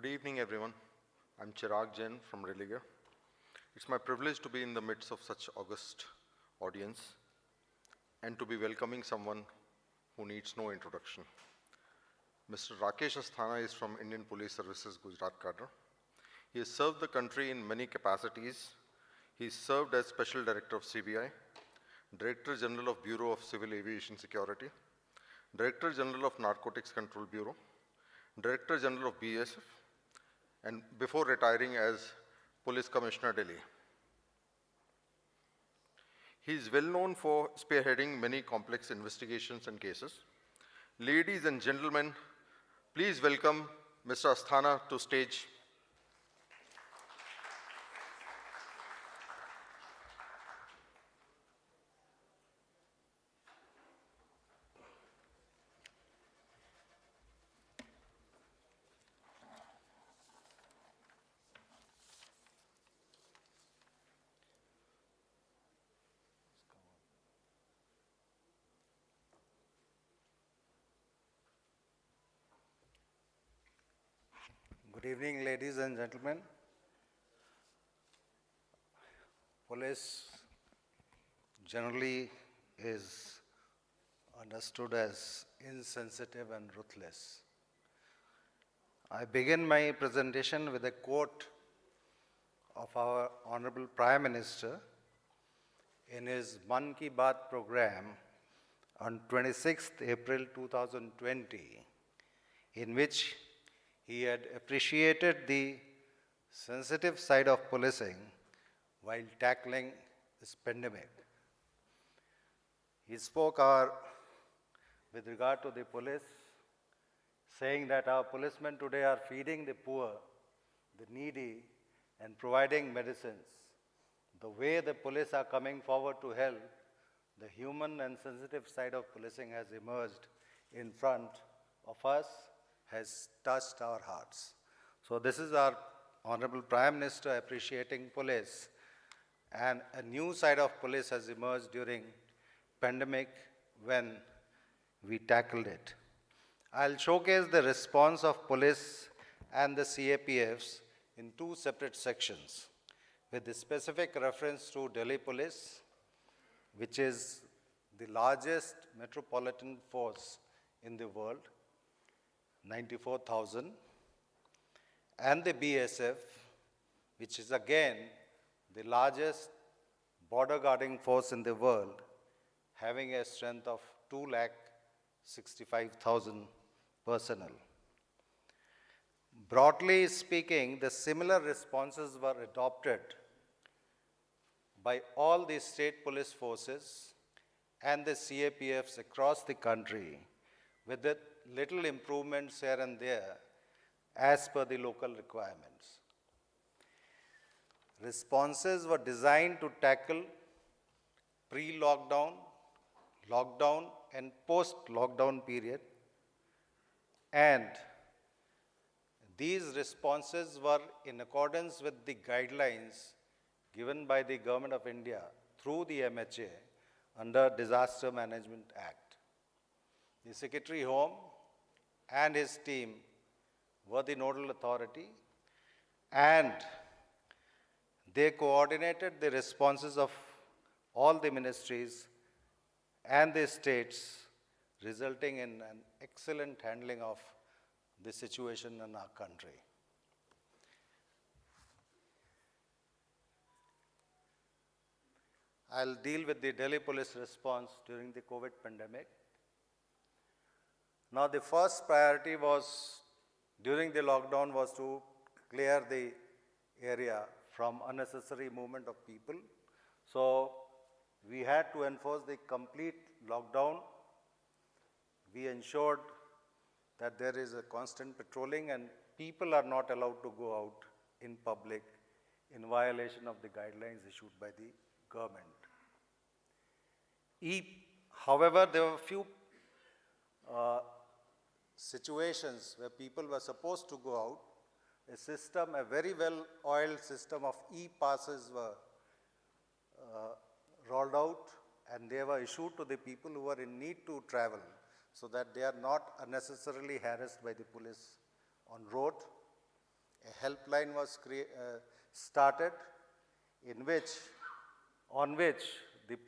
Good evening, everyone. I'm Chirag Jain from Religare. It's my privilege to be in the midst of such august audience and to be welcoming someone who needs no introduction. Mr. Rakesh Asthana is from Indian Police Services, Gujarat cadre. He has served the country in many capacities. He served as Special Director of CBI, Director General of Bureau of Civil Aviation Security, Director General of Narcotics Control Bureau, Director General of BSF, and before retiring as Police Commissioner, Delhi. He is well known for spearheading many complex investigations and cases. Ladies and gentlemen, please welcome Mr. Asthana to stage. Good evening, ladies and gentlemen. Police generally is understood as insensitive and ruthless. I begin my presentation with a quote of our Honorable Prime Minister in his Man Ki Baat program on 26th April 2020, in which he had appreciated the sensitive side of policing while tackling this pandemic. He spoke with regard to the police, saying that our policemen today are feeding the poor, the needy, and providing medicines. The way the police are coming forward to help, the human and sensitive side of policing has emerged in front of us, has touched our hearts. So this is our Honorable Prime Minister appreciating police, and a new side of police has emerged during pandemic when we tackled it. I'll showcase the response of police and the CAPFs in two separate sections, with the specific reference to Delhi Police, which is the largest metropolitan force in the world, 94,000, and the BSF, which is again the largest border guarding force in the world, having a strength of 2,65,000 personnel. Broadly speaking, the similar responses were adopted by all the state police forces and the CAPFs across the country, with the little improvements here and there as per the local requirements. Responses were designed to tackle pre-lockdown, lockdown, and post-lockdown period, and these responses were in accordance with the guidelines given by the Government of India through the MHA under Disaster Management Act. The Secretary Home and his team were the nodal authority, and they coordinated the responses of all the ministries and the states, resulting in an excellent handling of the situation in our country. I'll deal with the Delhi police response during the COVID pandemic. Now, the first priority was, during the lockdown, was to clear the area from unnecessary movement of people. So, we had to enforce the complete lockdown. We ensured that there is a constant patrolling and people are not allowed to go out in public in violation of the guidelines issued by the government. However, there were a few situations where people were supposed to go out. A very well-oiled system of e-passes were rolled out, and they were issued to the people who were in need to travel, so that they are not unnecessarily harassed by the police on road. a helpline was started on which the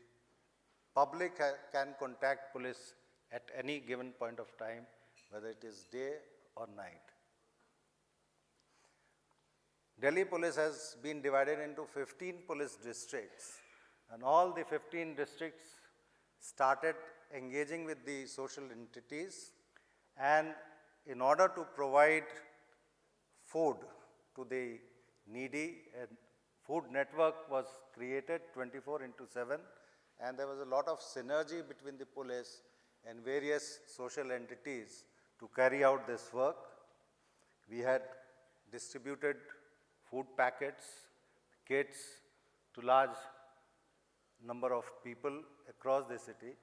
public can contact police at any given point of time, whether it is day or night. Delhi police has been divided into 15 police districts, and all the 15 districts started engaging with the social entities, and in order to provide food to the needy, a food network was created 24/7, and there was a lot of synergy between the police and various social entities to carry out this work. We had distributed food packets, kits to large number of people across the city.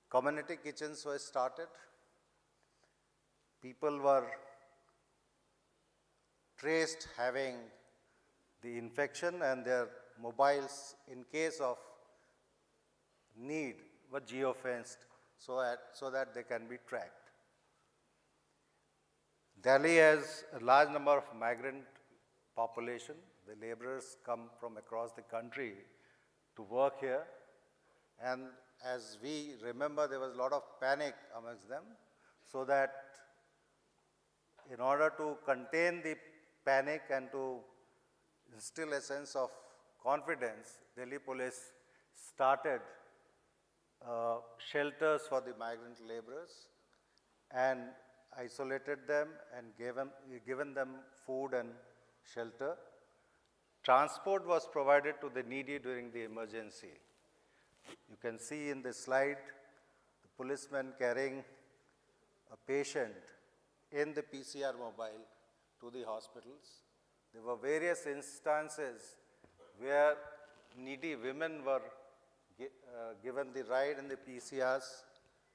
Community kitchens were started. People were traced having the infection, and their mobiles, in case of need, were geofenced so that they can be tracked. Delhi has a large number of migrant population. The laborers come from across the country to work here. And as we remember, there was a lot of panic amongst them, so that in order to contain the panic and to instill a sense of confidence, Delhi police started shelters for the migrant laborers and isolated them and given them food and shelter. Transport was provided to the needy during the emergency. You can see in the slide the policeman carrying a patient in the PCR mobile to the hospitals. There were various instances where needy women were given the ride in the PCRs.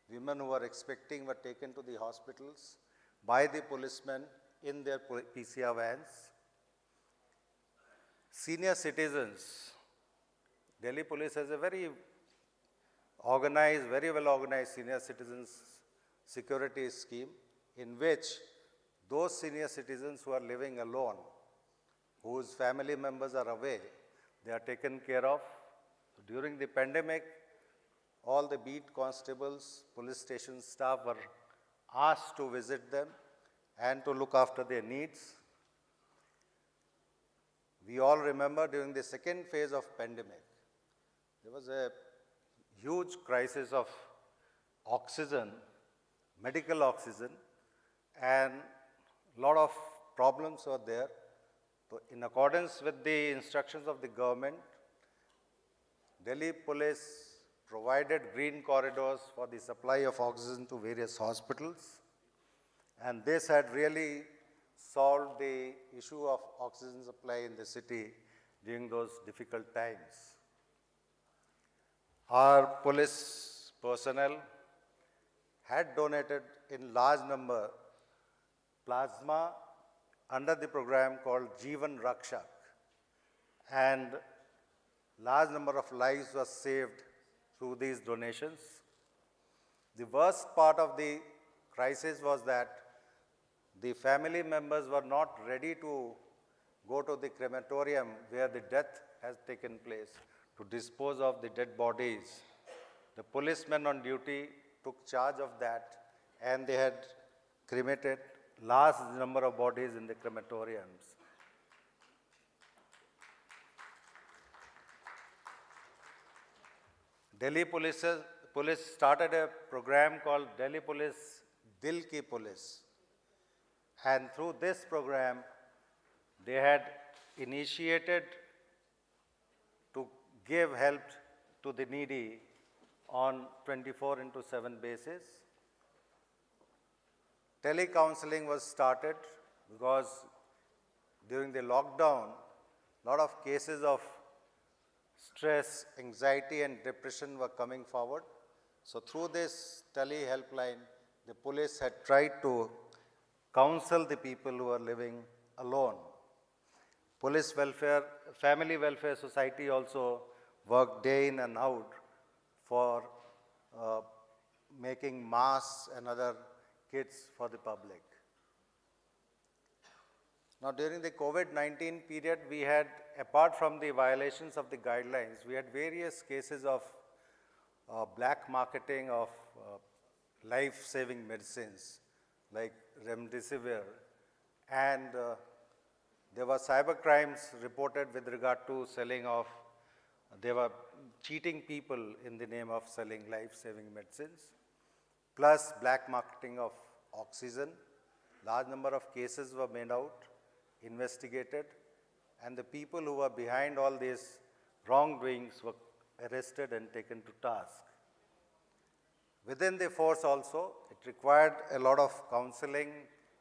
Women who were expecting were taken to the hospitals by the policemen in their PCR vans. Senior citizens. Delhi police has a very well organized senior citizens security scheme, in which those senior citizens who are living alone, whose family members are away, they are taken care of. During the pandemic, all the beat constables, police station staff were asked to visit them and to look after their needs. We all remember during the second phase of pandemic, there was a huge crisis of oxygen, medical oxygen, and a lot of problems were there. So in accordance with the instructions of the government, Delhi police provided green corridors for the supply of oxygen to various hospitals, and this had really solved the issue of oxygen supply in the city during those difficult times. Our police personnel had donated in large number plasma under the program called Jeevan Rakshak, and large number of lives were saved through these donations. The worst part of the crisis was that the family members were not ready to go to the crematorium where the death has taken place to dispose of the dead bodies. The policemen on duty took charge of that, and they had cremated large number of bodies in the crematoriums. Delhi police started a program called Delhi Police Dil Ki Police. And through this program, they had initiated to give help to the needy on 24/7 basis. Telecounseling was started because during the lockdown, a lot of cases of stress, anxiety, and depression were coming forward. So through this tele helpline, the police had tried to counsel the people who are living alone. Police welfare, family welfare society also worked day in and out for making masks and other kits for the public. Now, during the COVID-19 period, we had, apart from the violations of the guidelines, we had various cases of black marketing of life-saving medicines like remdesivir, and there were cyber crimes reported with regard to selling of, they were cheating people in the name of selling life-saving medicines, plus black marketing of oxygen. Large number of cases were made out, investigated, and the people who were behind all these wrongdoings were arrested and taken to task. Within the force also, it required a lot of counseling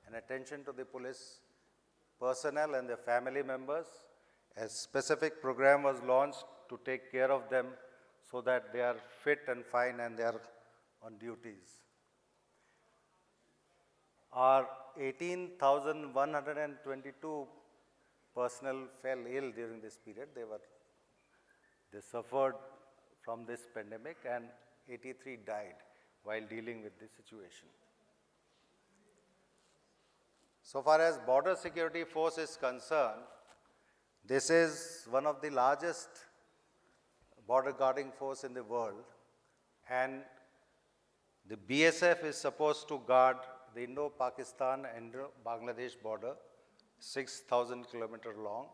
and attention to the police personnel and their family members. A specific program was launched to take care of them so that they are fit and fine and they are on duties. Our 18,122 personnel fell ill during this period. They suffered from this pandemic, and 83 died while dealing with this situation. So far as border security force is concerned, this is one of the largest border guarding force in the world, and the BSF is supposed to guard the Indo-Pakistan and Bangladesh border, 6,000 kilometers long.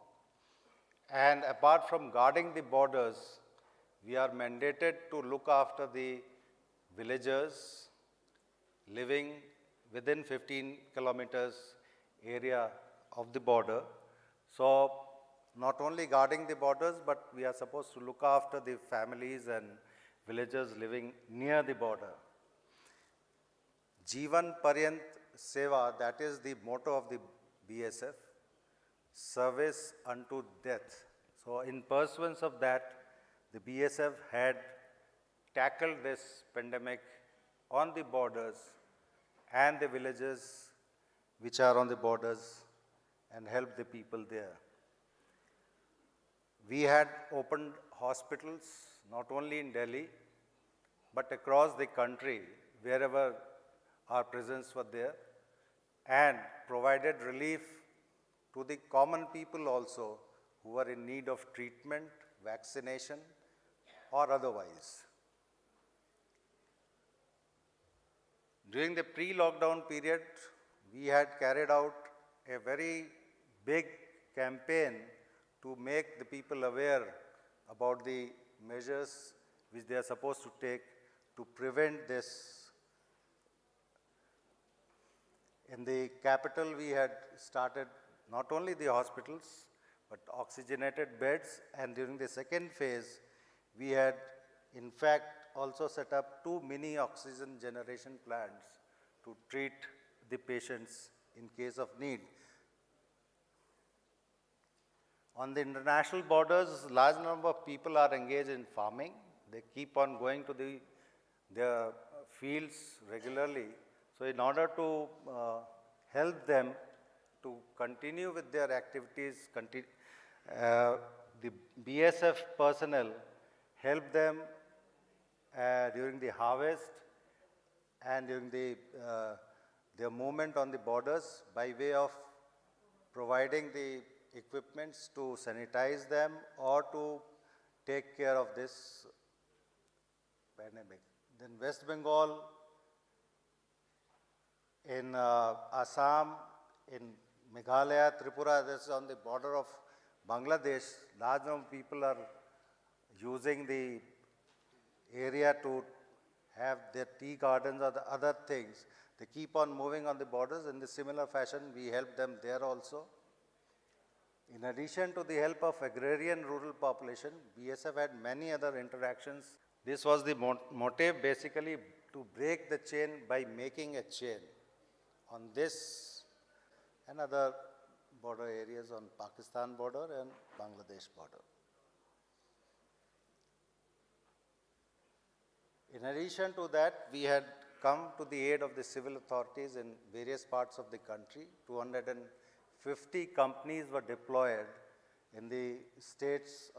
And apart from guarding the borders, we are mandated to look after the villagers living within 15 kilometers area of the border. So not only guarding the borders, but we are supposed to look after the families and villagers living near the border. Jeevan Paryant Seva, that is the motto of the BSF, service unto death. So in pursuance of that, the BSF had tackled this pandemic on the borders and the villages which are on the borders and helped the people there. We had opened hospitals not only in Delhi, but across the country, wherever our presence was there, and provided relief to the common people also who were in need of treatment, vaccination, or otherwise. During the pre-lockdown period, we had carried out a very big campaign to make the people aware about the measures which they are supposed to take to prevent this. In the capital, we had started not only the hospitals, but oxygenated beds, and during the second phase, we had in fact also set up 2 mini oxygen generation plants to treat the patients in case of need. On the international borders, large number of people are engaged in farming. They keep on going to their fields regularly. So in order to help them to continue with their activities, the BSF personnel help them during the harvest and during their movement on the borders by way of providing the equipments to sanitize them or to take care of this pandemic. Then West Bengal, in Assam, in Meghalaya, Tripura, this is on the border of Bangladesh, large number of people are using the area to have their tea gardens or the other things. They keep on moving on the borders. In the similar fashion, we help them there also. In addition to the help of agrarian rural population, BSF had many other interactions. This was the motive basically to break the chain by making a chain on this and other border areas on Pakistan border and Bangladesh border. In addition to that, we had come to the aid of the civil authorities in various parts of the country. 250 companies were deployed in the states